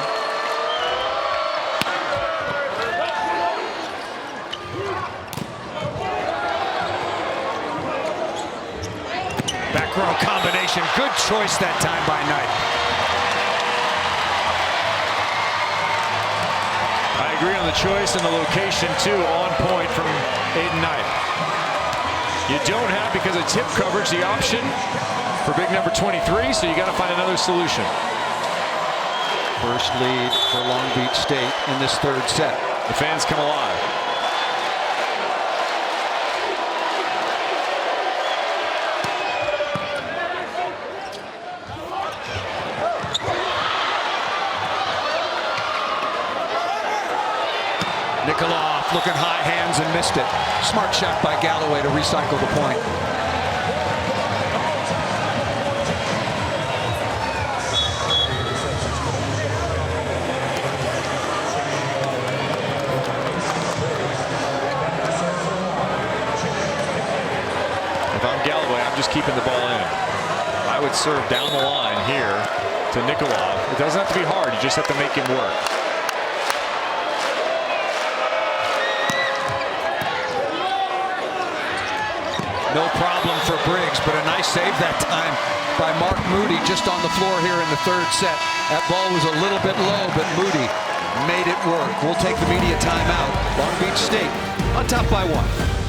S1: Back row combination. Good choice that time by Knipe.
S2: I agree on the choice and the location, too, on point from Aiden Knipe. You don't have, because of tip coverage, the option for big number 23, so you got to find another solution.
S1: First lead for Long Beach State in this third set.
S2: The fans come alive.
S1: Nikolov looking high hands and missed it. Smart shot by Galloway to recycle the point.
S2: If I'm Galloway, I'm just keeping the ball in. I would serve down the line here to Nikolov. It doesn't have to be hard. You just have to make him work.
S1: No problem for Briggs, but a nice save that time by Mark Moody just on the floor here in the third set. That ball was a little bit low, but Moody made it work. We'll take the media timeout. Long Beach State on top by 1.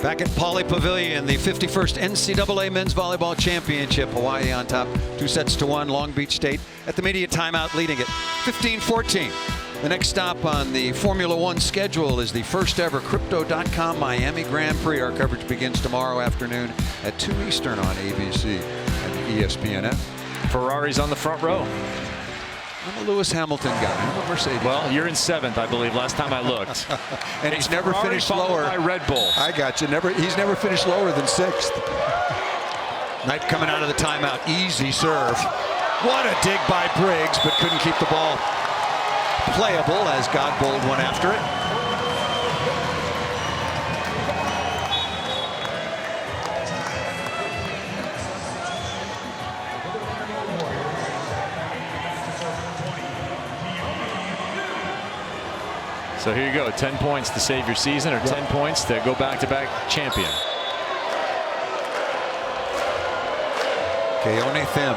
S1: Back at Pauley Pavilion, the 51st NCAA Men's Volleyball Championship. Hawaii on top 2-1. Long Beach State at the media timeout leading it 15-14. The next stop on the Formula One schedule is the first ever Crypto.com Miami Grand Prix. Our coverage begins tomorrow afternoon at 2 Eastern on ABC and ESPN.
S2: Ferrari's on the front row.
S1: I'm a Lewis Hamilton guy. I'm a Mercedes.
S2: Well, you're in 7th, I believe, last time I looked.
S1: And he's never finished lower.
S2: By Red Bull.
S1: I got you. He's never finished lower than 6th. Knight coming out of the timeout. Easy serve. What a dig by Briggs, but couldn't keep the ball playable as Godbold went after it.
S2: So here you go, 10 points to save your season, or 10 points to go back-to-back champion.
S1: Keone Thim.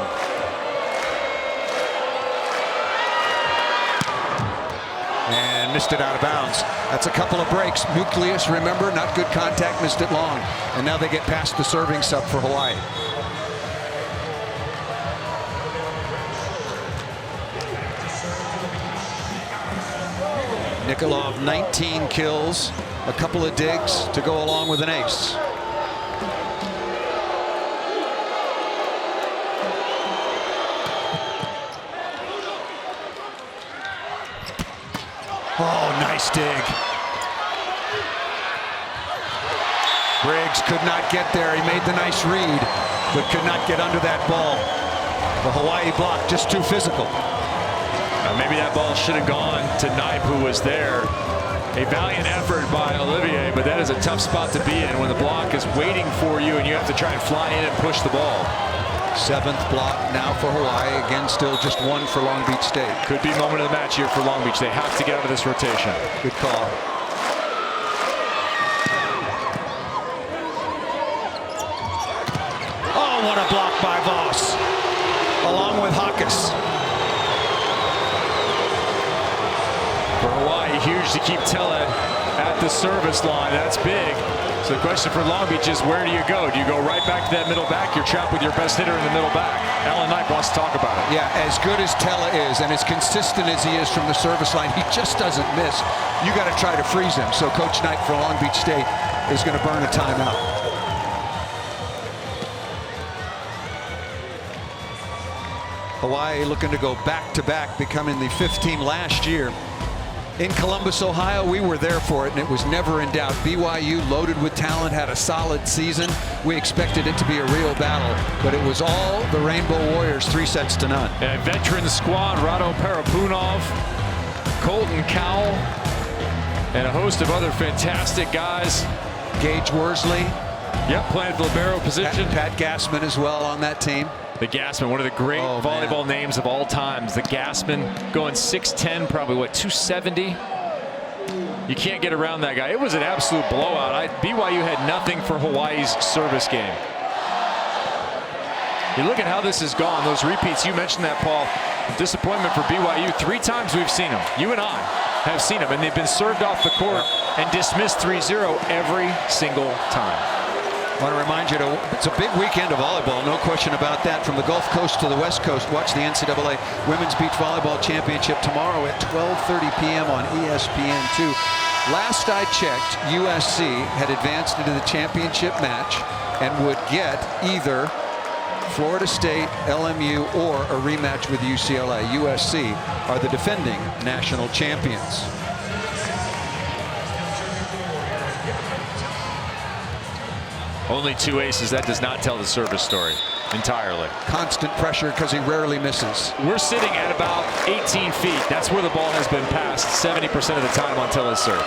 S1: And missed it out of bounds. That's a couple of breaks. Nucleus, remember, not good contact, missed it long. And now they get past the serving sub for Hawaii. Nikolov, 19 kills, a couple of digs to go along with an ace. Oh, nice dig. Briggs could not get there. He made the nice read, but could not get under that ball. The Hawaii block just too physical.
S2: Maybe that ball should have gone to Knipe, who was there. A valiant effort by Olivier, but that is a tough spot to be in when the block is waiting for you and you have to try and fly in and push the ball.
S1: 7th block now for Hawaii. Again, still just 1 for Long Beach State.
S2: Could be moment of the match here for Long Beach. They have to get out of this rotation.
S1: Good call. Oh, what a block by Voss, along with Hawkins.
S2: For Hawaii, huge to keep Tele at the service line. That's big. So the question for Long Beach is, where do you go? Do you go right back to that middle back? You're trapped with your best hitter in the middle back. Alan Knight wants to talk about it.
S1: Yeah, as good as Tella is and as consistent as he is from the service line, he just doesn't miss. You got to try to freeze him. So Coach Knight for Long Beach State is going to burn a timeout. Hawaii looking to go back-to-back, becoming the 5th team last year. In Columbus, Ohio, we were there for it, and it was never in doubt. BYU, loaded with talent, had a solid season. We expected it to be a real battle, but it was all the Rainbow Warriors, 3-0.
S2: And a veteran squad, Rado Parapunov, Colton Cowell, and a host of other fantastic guys.
S1: Gage Worsley.
S2: Yep, playing the libero position.
S1: Pat Gassman as well on that team.
S2: The Gassman, one of the great volleyball names of all times. The Gassman going 6'10", probably what, 270. You can't get around that guy. It was an absolute blowout. BYU had nothing for Hawaii's service game. You look at how this has gone. Those repeats, you mentioned that, Paul. Disappointment for BYU. 3 times we've seen them. You and I have seen them, and they've been served off the court and dismissed 3-0 every single time.
S1: I want to remind you, it's a big weekend of volleyball, no question about that. From the Gulf Coast to the West Coast, watch the NCAA Women's Beach Volleyball Championship tomorrow at 12:30 p.m. on ESPN2. Last I checked, USC had advanced into the championship match and would get either Florida State, LMU, or a rematch with UCLA. USC are the defending national champions.
S2: Only 2 aces. That does not tell the service story entirely.
S1: Constant pressure because he rarely misses.
S2: We're sitting at about 18 feet. That's where the ball has been passed 70% of the time until his serve.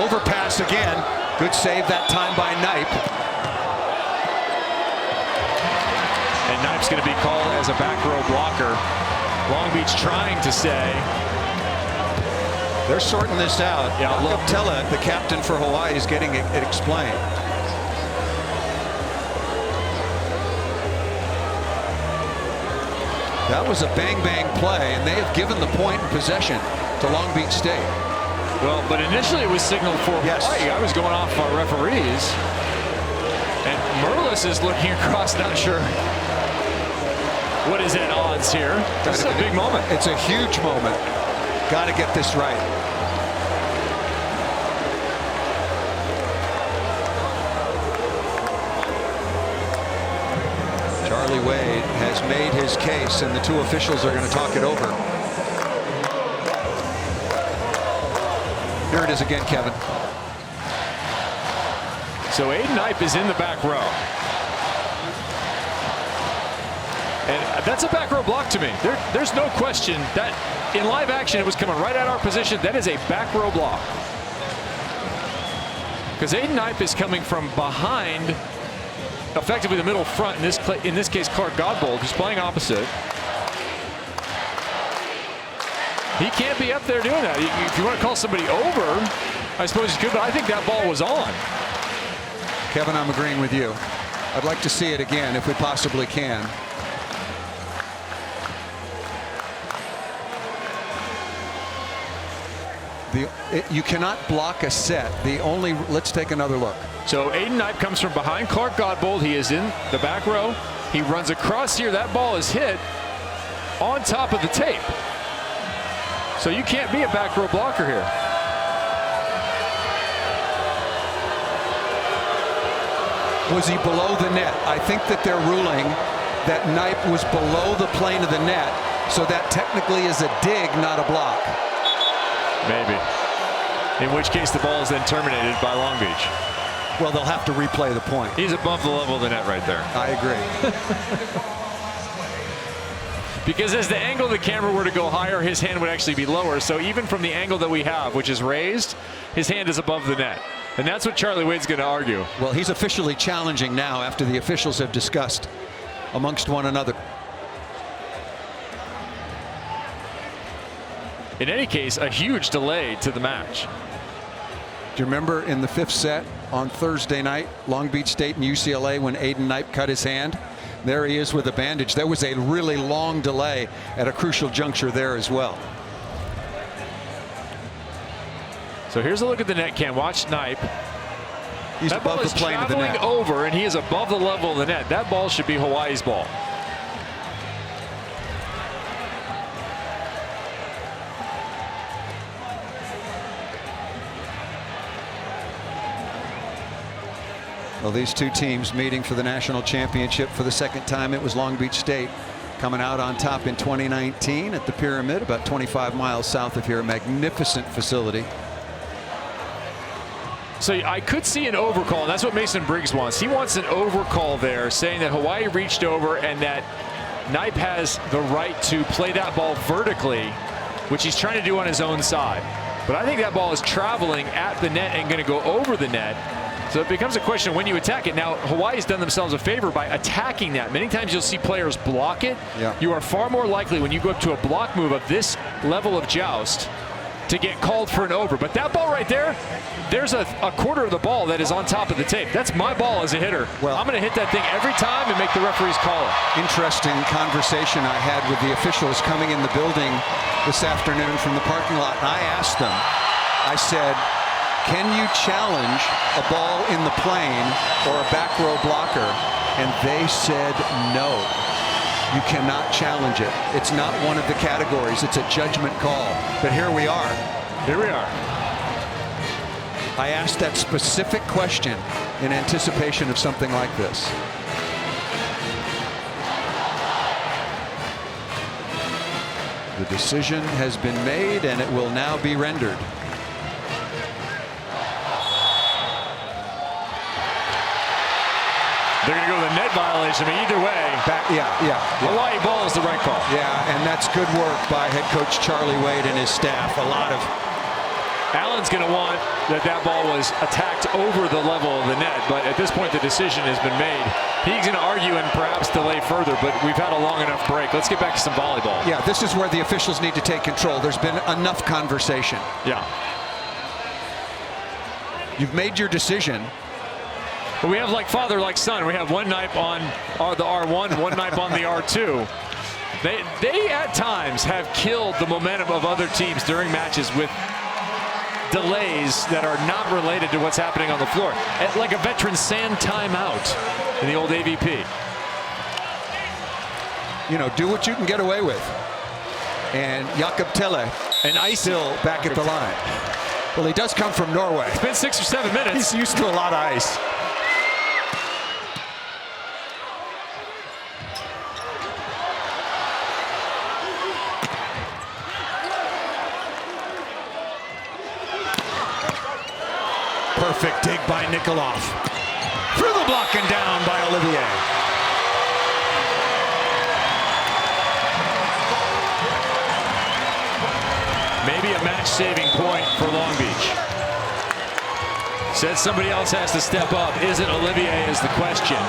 S1: Overpass again. Good save that time by Knipe.
S2: And Knipe's going to be called as a back row blocker. Long Beach trying to say.
S1: They're sorting this out.
S2: Yeah,
S1: Jakob Tella, the captain for Hawaii, is getting it explained. That was a bang-bang play, and they have given the point and possession to Long Beach State.
S2: Well, but initially it was signaled for Hawaii. I was going off our referees. And Merlis is looking across, not sure what is at odds here. This is a big moment.
S1: It's a huge moment. Got to get this right. Charlie Wade has made his case, and the 2 officials are going to talk it over. Here it is again, Kevin.
S2: So Aiden Knipe is in the back row. And that's a back row block to me. There's no question that in live action it was coming right at our position. That is a back row block. Because Aiden Knipe is coming from behind, effectively the middle front, in this case Clark Godbold, who's playing opposite. He can't be up there doing that. If you want to call somebody over, I suppose you could, but I think that ball was on.
S1: Kevin, I'm agreeing with you. I'd like to see it again if we possibly can. You cannot block a set. Let's take another look.
S2: So Aiden Knipe comes from behind Clark Godbold. He is in the back row. He runs across here. That ball is hit on top of the tape. So you can't be a back row blocker here.
S1: Was he below the net? I think that they're ruling that Knipe was below the plane of the net, so that technically is a dig, not a block.
S2: Maybe. In which case the ball is then terminated by Long Beach.
S1: Well, they'll have to replay the point.
S2: He's above the level of the net right there.
S1: I agree.
S2: Because as the angle of the camera were to go higher, his hand would actually be lower. So even from the angle that we have, which is raised, his hand is above the net. And that's what Charlie Wade's going to argue.
S1: Well, he's officially challenging now after the officials have discussed amongst one another.
S2: In any case, a huge delay to the match.
S1: Do you remember in the 5th set on Thursday night, Long Beach State and UCLA, when Aiden Knipe cut his hand? There he is with a bandage. There was a really long delay at a crucial juncture there as well.
S2: So here's a look at the net cam. Watch Knipe.
S1: He's
S2: That ball
S1: above
S2: is
S1: the plane of the
S2: traveling
S1: net.
S2: over, and he is above the level of the net. That ball should be Hawaii's ball.
S1: Well, these two teams meeting for the national championship for the second time. It was Long Beach State coming out on top in 2019 at the Pyramid, about 25 miles south of here. A magnificent facility.
S2: So I could see an overcall, and that's what Mason Briggs wants. He wants an overcall there, saying that Hawaii reached over and that Knipe has the right to play that ball vertically, which he's trying to do on his own side. But I think that ball is traveling at the net and going to go over the net. So it becomes a question of when you attack it. Now, Hawaii's done themselves a favor by attacking that. Many times you'll see players block it.
S1: Yeah.
S2: You are far more likely when you go up to a block move of this level of joust to get called for an over. But that ball right there, there's a quarter of the ball that is on top of the tape. That's my ball as a hitter.
S1: Well,
S2: I'm going to hit that thing every time and make the referees call it.
S1: Interesting conversation I had with the officials coming in the building this afternoon from the parking lot. And I asked them, I said, can you challenge a ball in the plane or a back row blocker? And they said no. You cannot challenge it. It's not one of the categories. It's a judgment call. But here we are.
S2: Here we are.
S1: I asked that specific question in anticipation of something like this. The decision has been made and it will now be rendered.
S2: They're going to go with a net violation, but either way,
S1: Yeah.
S2: Hawaii ball is the right call.
S1: Yeah, and that's good work by head coach Charlie Wade and his staff. A lot of
S2: Allen's going to want that ball was attacked over the level of the net, but at this point the decision has been made. He's going to argue and perhaps delay further, but we've had a long enough break. Let's get back to some volleyball.
S1: Yeah, this is where the officials need to take control. There's been enough conversation.
S2: Yeah.
S1: You've made your decision.
S2: But we have like father, like son. We have one Knipe on the R1, one Knipe on the R2. They at times have killed the momentum of other teams during matches with delays that are not related to what's happening on the floor. Like a veteran sand timeout in the old AVP.
S1: You know, do what you can get away with. And Jakob Telle
S2: And ice
S1: still back at the line. Well, he does come from Norway.
S2: It's been 6 or 7 minutes.
S1: He's used to a lot of ice. Perfect dig by Nikolov. Through the block and down by Olivier.
S2: Maybe a match-saving point for Long Beach. Said somebody else has to step up. Isn't Olivier is the question.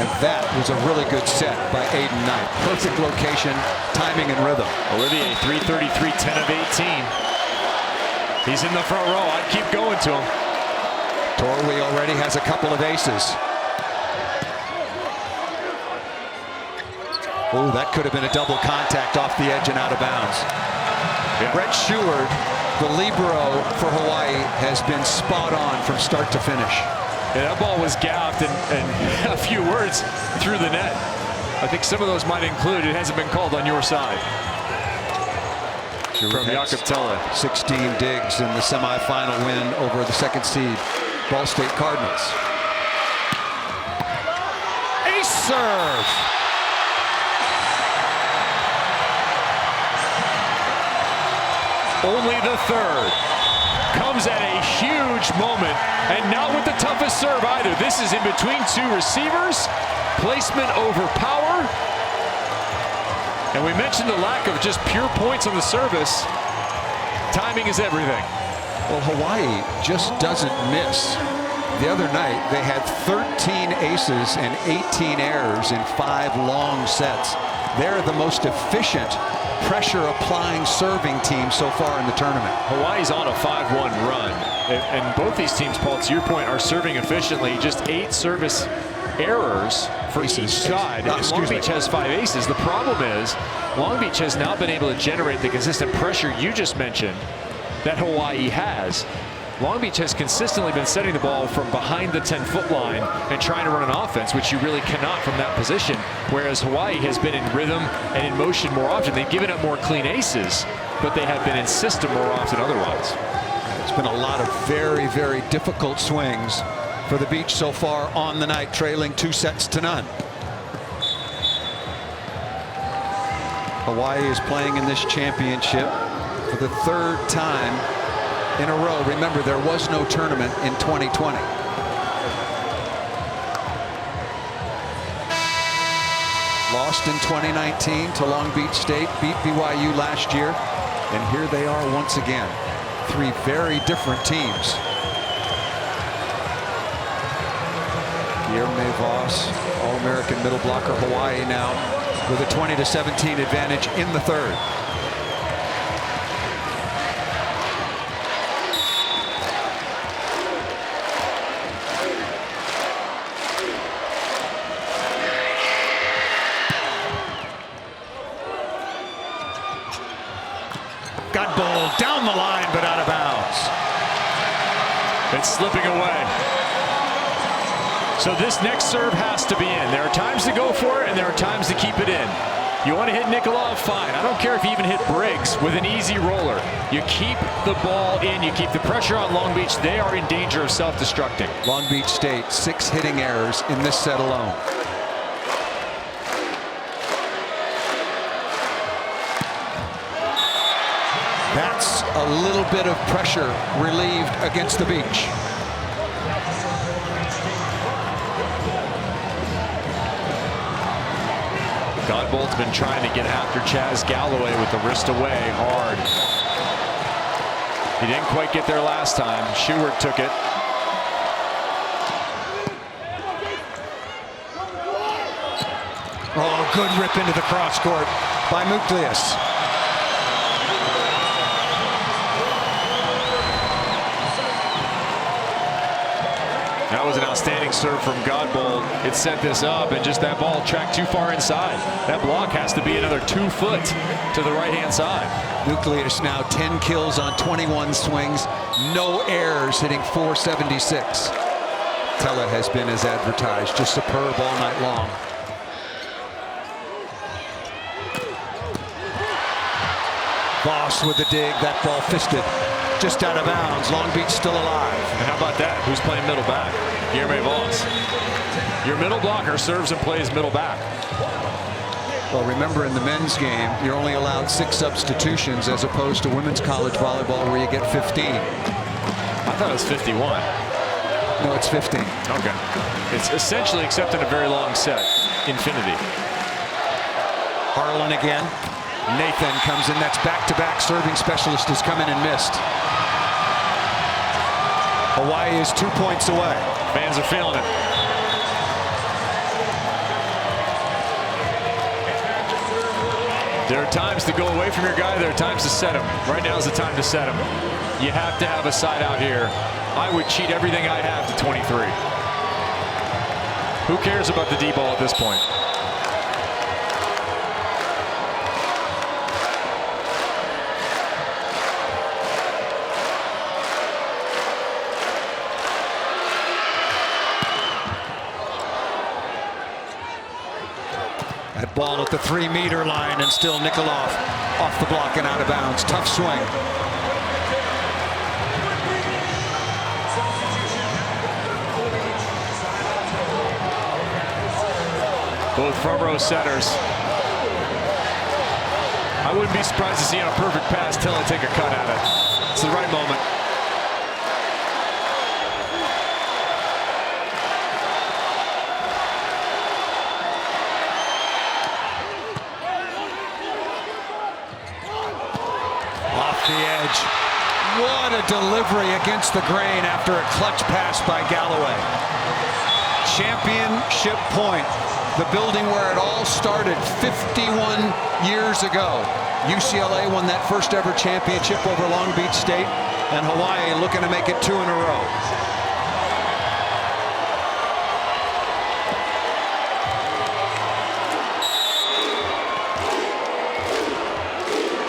S1: And that was a really good set by Aiden Knipe. Perfect location, timing, and rhythm.
S2: Olivier, 333, 10 of 18. He's in the front row. I'd keep going to him.
S1: Torwey already has a couple of aces. Oh, that could have been a double contact off the edge and out of bounds.
S2: Yeah.
S1: Brett Sheward, the libero for Hawaii, has been spot on from start to finish.
S2: Yeah, that ball was gapped and a few words through the net. I think some of those might include, it hasn't been called on your side. From Jakob Telle.
S1: 16 digs in the semifinal win over the second seed Ball State Cardinals. Ace serve.
S2: Only the third. Comes at a huge moment, and not with the toughest serve either. This is in between two receivers. Placement over power. And we mentioned the lack of just pure points on the service. Timing is everything.
S1: Well, Hawaii just doesn't miss. The other night, they had 13 aces and 18 errors in 5 long sets. They're the most efficient pressure-applying serving team so far in the tournament.
S2: Hawaii's on a 5-1 run. And both these teams, Paul, to your point, are serving efficiently. Just 8 service errors for each side. Long Beach has 5 aces. The problem is Long Beach has not been able to generate the consistent pressure you just mentioned that Hawaii has. Long Beach has consistently been setting the ball from behind the 10-foot line and trying to run an offense, which you really cannot from that position, whereas Hawaii has been in rhythm and in motion more often. They've given up more clean aces, but they have been in system more often otherwise.
S1: It's been a lot of very, very difficult swings for the Beach so far on the night, trailing 2-0. Hawaii is playing in this championship for the 3rd time in a row. Remember, there was no tournament in 2020. Lost in 2019 to Long Beach State, beat BYU last year, and here they are once again. 3 very different teams. Guilherme Voss, All-American middle blocker. Hawaii now with a 20-17 advantage in the 3rd. Got bowled down the line, but out of bounds.
S2: It's slipping away. So this next serve has to be in. There are times to go for it, and there are times to keep it in. You want to hit Nikolov, fine. I don't care if you even hit Briggs with an easy roller. You keep the ball in. You keep the pressure on Long Beach. They are in danger of self-destructing.
S1: Long Beach State, 6 hitting errors in this set alone. That's a little bit of pressure relieved against the Beach.
S2: Godbold's been trying to get after Chaz Galloway with the wrist away hard. He didn't quite get there last time. Schubert took it.
S1: Oh, good rip into the cross court by Muklius.
S2: That was an outstanding serve from Godbold. It set this up, and just that ball tracked too far inside. That block has to be another 2 foot to the right-hand side.
S1: Muklius now 10 kills on 21 swings, no errors, hitting .476. Tella has been as advertised, just superb all night long. Voss with the dig, that ball fisted. Just out of bounds. Long Beach still alive.
S2: And how about that? Who's playing middle back? Guilherme Voss. Your middle blocker serves and plays middle back.
S1: Well, remember in the men's game, you're only allowed 6 substitutions as opposed to women's college volleyball where you get 15.
S2: I thought it was 51.
S1: No, it's 15.
S2: Okay. It's essentially, except in a very long set, infinity.
S1: Harlan again. Nathan comes in. That's back-to-back serving specialist has come in and missed. Hawaii is 2 points away.
S2: Fans are feeling it. There are times to go away from your guy. There are times to set him. Right now is the time to set him. You have to have a side out here. I would cheat everything I have to 23. Who cares about the D ball at this point?
S1: That ball at the 3-meter line, and still Nikolov off the block and out of bounds. Tough swing.
S2: Both front row setters. I wouldn't be surprised to see on a perfect pass Tella take a cut at it. It's the right moment.
S1: Off the edge. What a delivery against the grain after a clutch pass by Galloway. Championship point. The building where it all started 51 years ago. UCLA won that first ever championship over Long Beach State, and Hawaii looking to make it 2 in a row.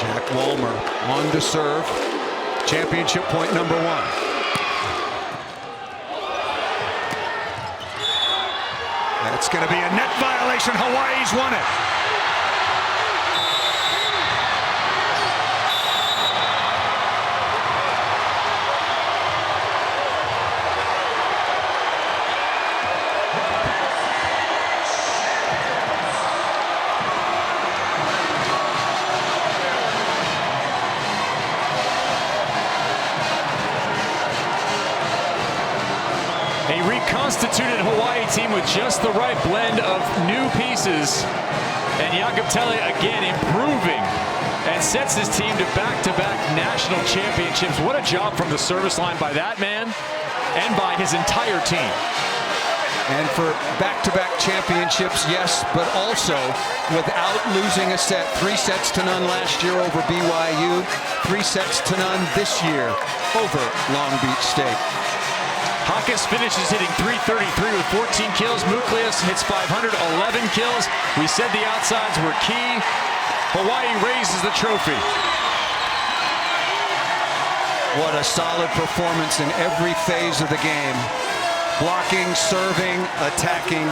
S1: Jack Walmer on to serve. Championship point number 1. That's going to be a net violation. Hawaii's won it.
S2: A reconstituted Hawaii team with just the right blend of new pieces. And Jakob Telle again improving and sets his team to back-to-back national championships. What a job from the service line by that man and by his entire team.
S1: And for back-to-back championships, yes, but also without losing a set. 3 sets to none last year over BYU, 3 sets to none this year over Long Beach State.
S2: Hakas finishes hitting .333 with 14 kills. Muklius hits 500, 11 kills. We said the outsides were key. Hawaii raises the trophy.
S1: What a solid performance in every phase of the game. Blocking, serving, attacking,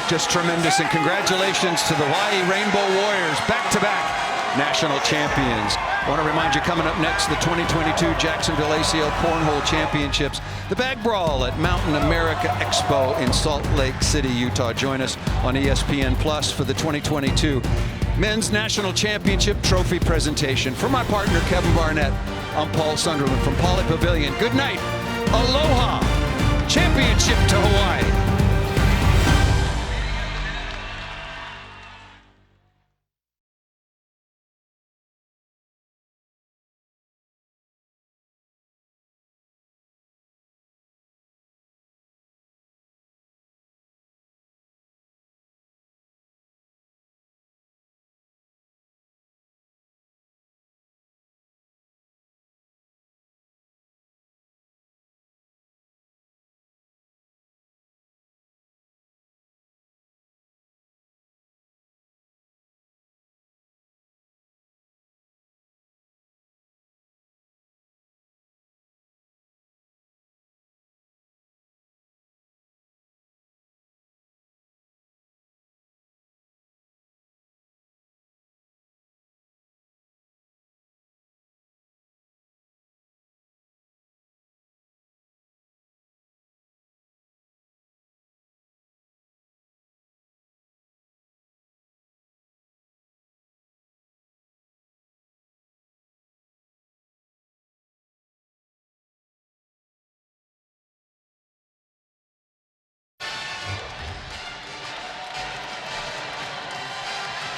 S1: just tremendous. And congratulations to the Hawaii Rainbow Warriors, back-to-back national champions. I want to remind you, coming up next, the 2022 Jacksonville ACL Cornhole Championships, the Bag Brawl at Mountain America Expo in Salt Lake City, Utah. Join us on ESPN Plus for the 2022 Men's National Championship Trophy presentation. For my partner, Kevin Barnett, I'm Paul Sunderland from Pauley Pavilion. Good night. Aloha. Championship to Hawaii.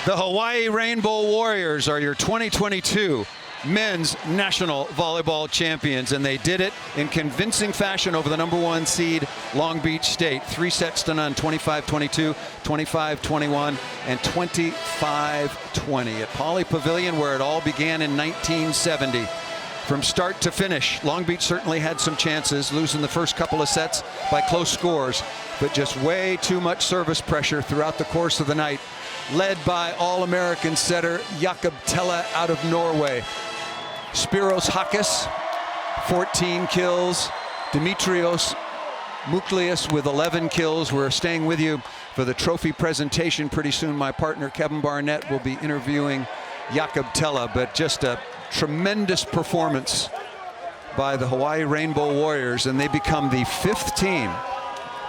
S1: The Hawaii Rainbow Warriors are your 2022 Men's National Volleyball Champions, and they did it in convincing fashion over the #1 seed Long Beach State. 3 sets to none, 25-22, 25-21, and 25-20 at Pauley Pavilion, where it all began in 1970. From start to finish, Long Beach certainly had some chances, losing the first couple of sets by close scores, but just way too much service pressure throughout the course of the night, led by All-American setter Jakob Telle out of Norway. Spiros Hakas, 14 kills. Dimitrios Muklius with 11 kills. We're staying with you for the trophy presentation pretty soon. My partner Kevin Barnett will be interviewing Jakob Telle, but just a tremendous performance by the Hawaii Rainbow Warriors, and they become the 5th team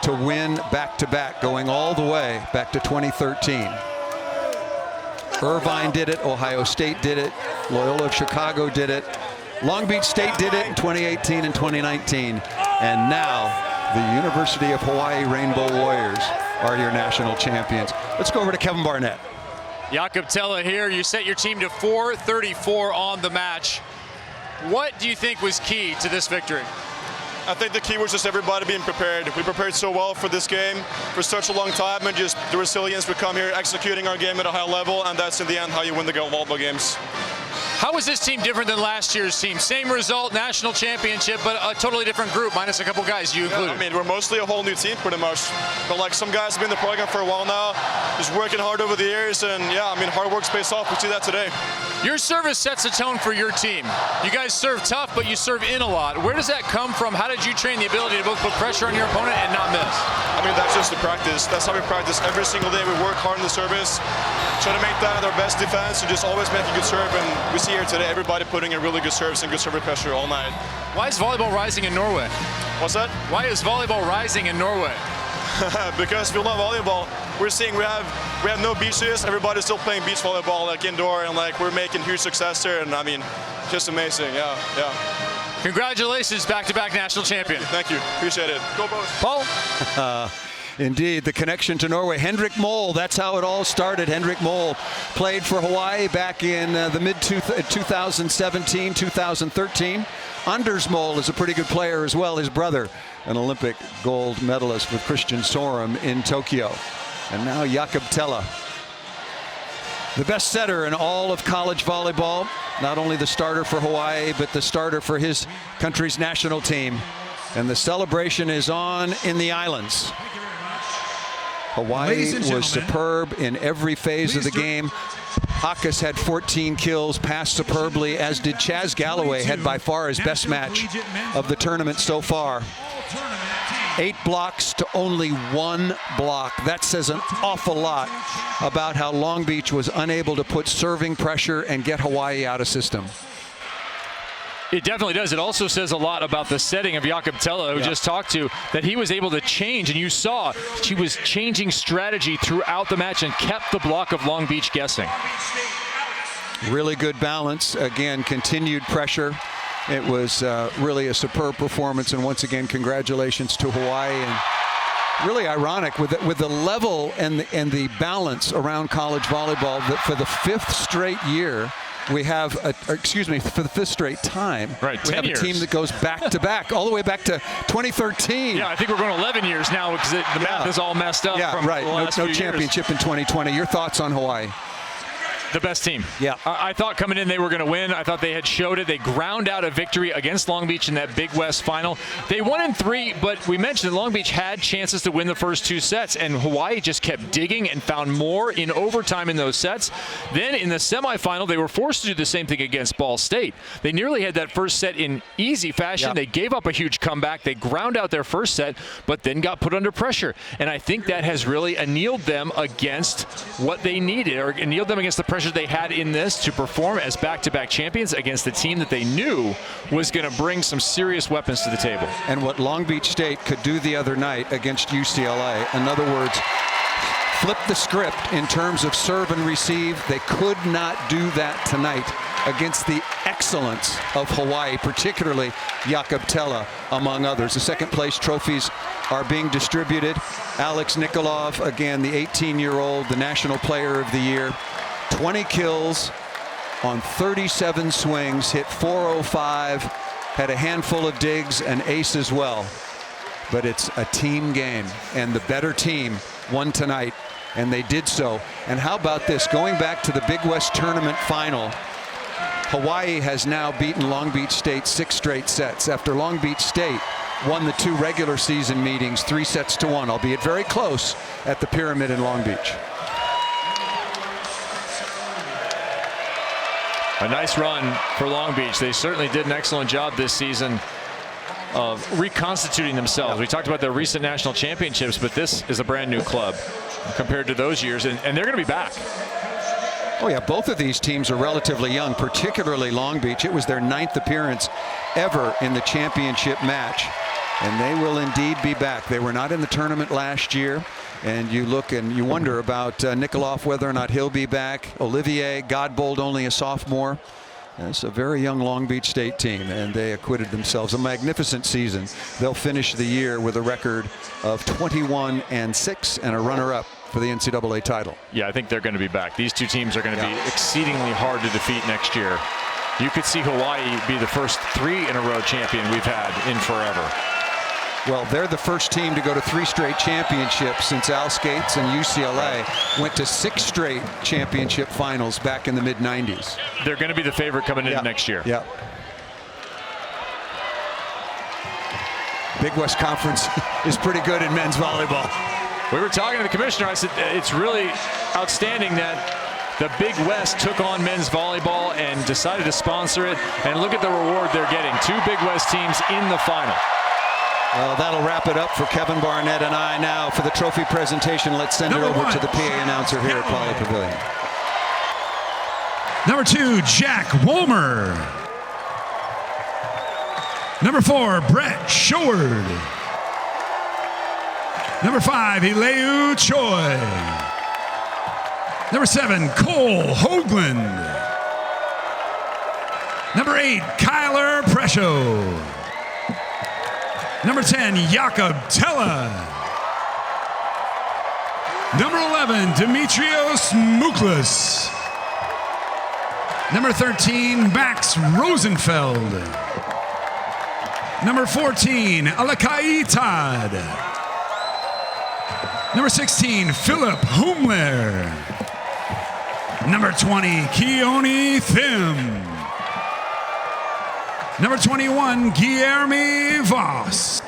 S1: to win back-to-back, going all the way back to 2013. Irvine did it, Ohio State did it, Loyola of Chicago did it, Long Beach State did it in 2018 and 2019, and now the University of Hawaii Rainbow Warriors are your national champions. Let's go over to Kevin Barnett.
S2: Jakob Telle here. You set your team to 434 on the match. What do you think was key to this victory?
S5: I think the key was just everybody being prepared. We prepared so well for this game for such a long time, and just the resilience we come here executing our game at a high level, and that's in the end how you win the volleyball games.
S2: How was this team different than last year's team? Same result, national championship, but a totally different group, minus a couple guys you included.
S5: I mean, we're mostly a whole new team pretty much. But like some guys have been in the program for a while now, just working hard over the years, and yeah, I mean, hard work pays off. We see that today.
S2: Your service sets a tone for your team. You guys serve tough, but you serve in a lot. Where does that come from? How did you train the ability to both put pressure on your opponent and not miss?
S5: I mean, that's just the practice. That's how we practice every single day. We work hard in the service, try to make that our best defense, and just always make a good serve. And we see here today, everybody putting in really good serves and good serve pressure all night.
S2: Why is volleyball rising in Norway?
S5: What's that?
S2: Why is volleyball rising in Norway?
S5: Because we love volleyball. We're seeing we have no beaches. Everybody's still playing beach volleyball like indoor, and like we're making huge success there. And I mean, just amazing. Yeah.
S2: Congratulations, back-to-back national champion.
S5: Thank you. Appreciate it. Go Bows.
S2: Paul.
S1: Indeed, the connection to Norway. Hendrik Moll, that's how it all started. Hendrik Moll played for Hawaii back in the mid-2017, 2013. Anders Moll is a pretty good player as well. His brother, an Olympic gold medalist with Christian Sorum in Tokyo. And now Jakob Tella, the best setter in all of college volleyball. Not only the starter for Hawaii, but the starter for his country's national team. And the celebration is on in the islands. Hawaii was superb in every phase of the game. Hakas had 14 kills, passed superbly, as did Chaz Galloway, had by far his best match of the tournament so far. 8 blocks to only 1 block. That says an awful lot about how Long Beach was unable to put serving pressure and get Hawaii out of system.
S2: It definitely does. It also says a lot about the setting of Jakob Tella, who just talked to, that he was able to change, and you saw she was changing strategy throughout the match and kept the block of Long Beach guessing.
S1: Really good balance. Again, continued pressure. It was really a superb performance, and once again, congratulations to Hawaii. And really ironic with the level and the balance around college volleyball that for the 5th straight year, we have, for the 5th straight time, we have a team that goes back to back, all the way back to 2013.
S2: Yeah, I think we're going 11 years now because the math is all messed up.
S1: Yeah,
S2: from
S1: right.
S2: The last
S1: No
S2: few
S1: championship
S2: years.
S1: in 2020. Your thoughts on Hawaii?
S2: The best team.
S1: Yeah.
S2: I thought coming in they were going to win. I thought they had showed it. They ground out a victory against Long Beach in that Big West final. They won in 3, but we mentioned that Long Beach had chances to win the first 2 sets, and Hawaii just kept digging and found more in overtime in those sets. Then in the semifinal, they were forced to do the same thing against Ball State. They nearly had that first set in easy fashion. They gave up a huge comeback. They ground out their first set, but then got put under pressure. And I think that has really annealed them against what they needed, or annealed them against the pressure they had in this to perform as back-to-back champions against the team that they knew was going to bring some serious weapons to the table.
S1: And what Long Beach State could do the other night against UCLA, in other words, flip the script in terms of serve and receive. They could not do that tonight against the excellence of Hawaii, particularly Jakob Tella, among others. The second place trophies are being distributed. Alex Nikolov, again, the 18-year-old, the National Player of the Year. 20 kills on 37 swings, hit 405, had a handful of digs, and ace as well. But it's a team game, and the better team won tonight, and they did so. And how about this? Going back to the Big West Tournament final, Hawaii has now beaten Long Beach State 6 straight sets after Long Beach State won the 2 regular season meetings 3-1, albeit very close, at the Pyramid in Long Beach.
S2: A nice run for Long Beach. They certainly did an excellent job this season of reconstituting themselves. We talked about their recent national championships, but this is a brand new club compared to those years, and they're going to be back.
S1: Oh yeah, both of these teams are relatively young, particularly Long Beach. It was their 9th appearance ever in the championship match, and they will indeed be back. They were not in the tournament last year, and you look and you wonder about Nikolov, whether or not he'll be back. Olivier Godbold, only a sophomore. It's a very young Long Beach State team, and they acquitted themselves. A magnificent season. They'll finish the year with a record of 21-6 and a runner-up for the NCAA title.
S2: Yeah, I think they're going to be back. These 2 teams are going to be exceedingly hard to defeat next year. You could see Hawaii be the first 3-in-a-row champion we've had in forever.
S1: Well, they're the first team to go to 3 straight championships since Al Skates and UCLA went to 6 straight championship finals back in the mid-90s.
S2: They're going to be the favorite coming in next year.
S1: Yeah. Big West Conference is pretty good in men's volleyball.
S2: We were talking to the commissioner. I said it's really outstanding that the Big West took on men's volleyball and decided to sponsor it. And look at the reward they're getting. 2 Big West teams in the final. Well,
S1: that'll wrap it up for Kevin Barnett and I. Now for the trophy presentation, let's send it over to the PA announcer here at Pauley Pavilion.
S3: Number 2, Jack Wolmer. Number 4, Brett Showard. Number 5, Ileu Choi. Number 7, Cole Hoagland. Number 8, Kyler Presho. Number 10, Jakob Tella. Number 11, Dimitrios Muklas. Number 13, Max Rosenfeld. Number 14, Alakai Todd. Number 16, Philip Humler. Number 20, Keone Thim. Number 21, Guilherme Voss.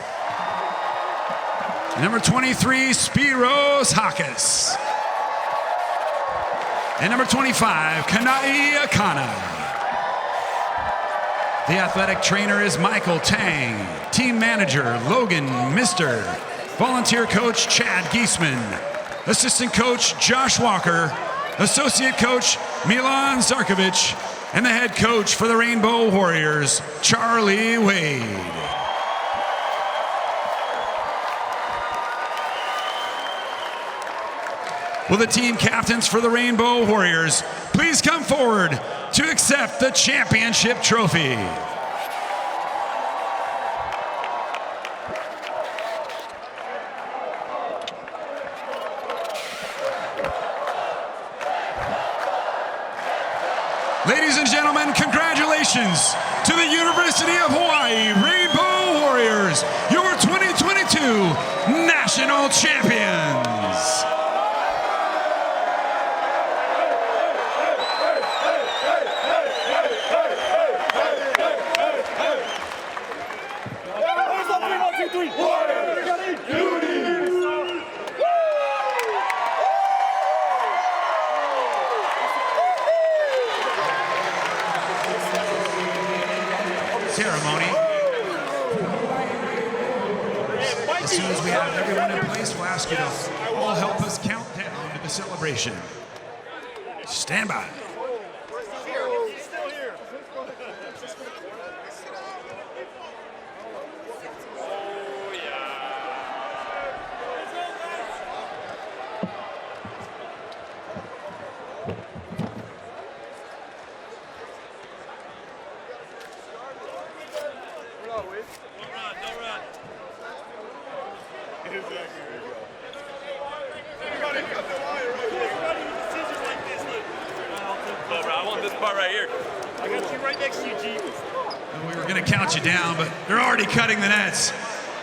S3: Number 23, Spiros Hakis. And number 25, Kanai Akana. The athletic trainer is Michael Tang. Team manager, Logan Mister. Volunteer coach, Chad Giesman. Assistant coach, Josh Walker. Associate coach, Milan Zarkovic. And the head coach for the Rainbow Warriors, Charlie Wade. Will the team captains for the Rainbow Warriors please come forward to accept the championship trophy? Ladies and gentlemen, congratulations to the University of Hawaii Rainbow Warriors, your 2022 national champions. Ceremony. As soon as we have everyone in place, we'll ask you to all help us count down to the celebration. Stand by. We were going to count you down, but they're already cutting the nets.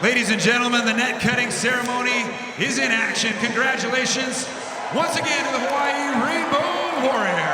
S3: Ladies and gentlemen, the net cutting ceremony is in action. Congratulations once again to the Hawaii Rainbow Warriors.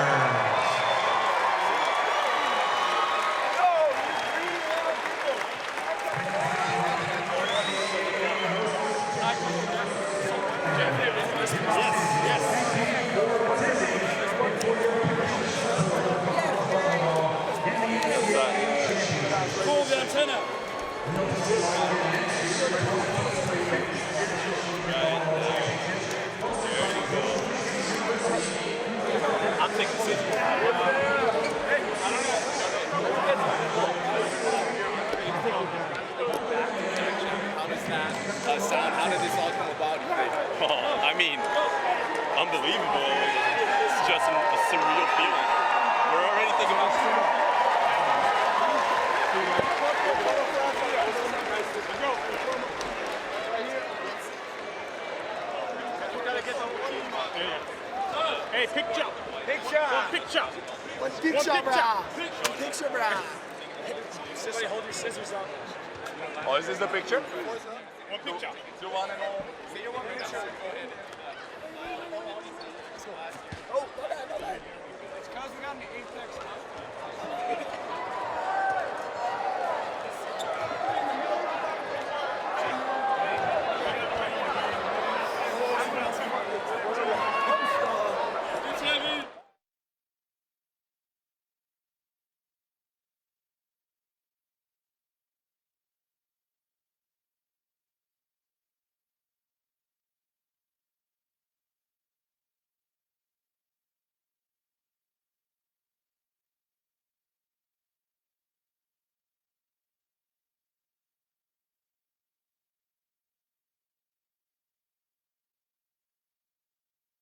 S6: How did this all come about, you think? Oh, I mean, unbelievable. It's just a surreal feeling. We're already thinking about
S7: Hey, picture. Picture, brah. Somebody hold your scissors up.
S6: Oh, is this the picture?
S7: picture.
S8: Do you want to know?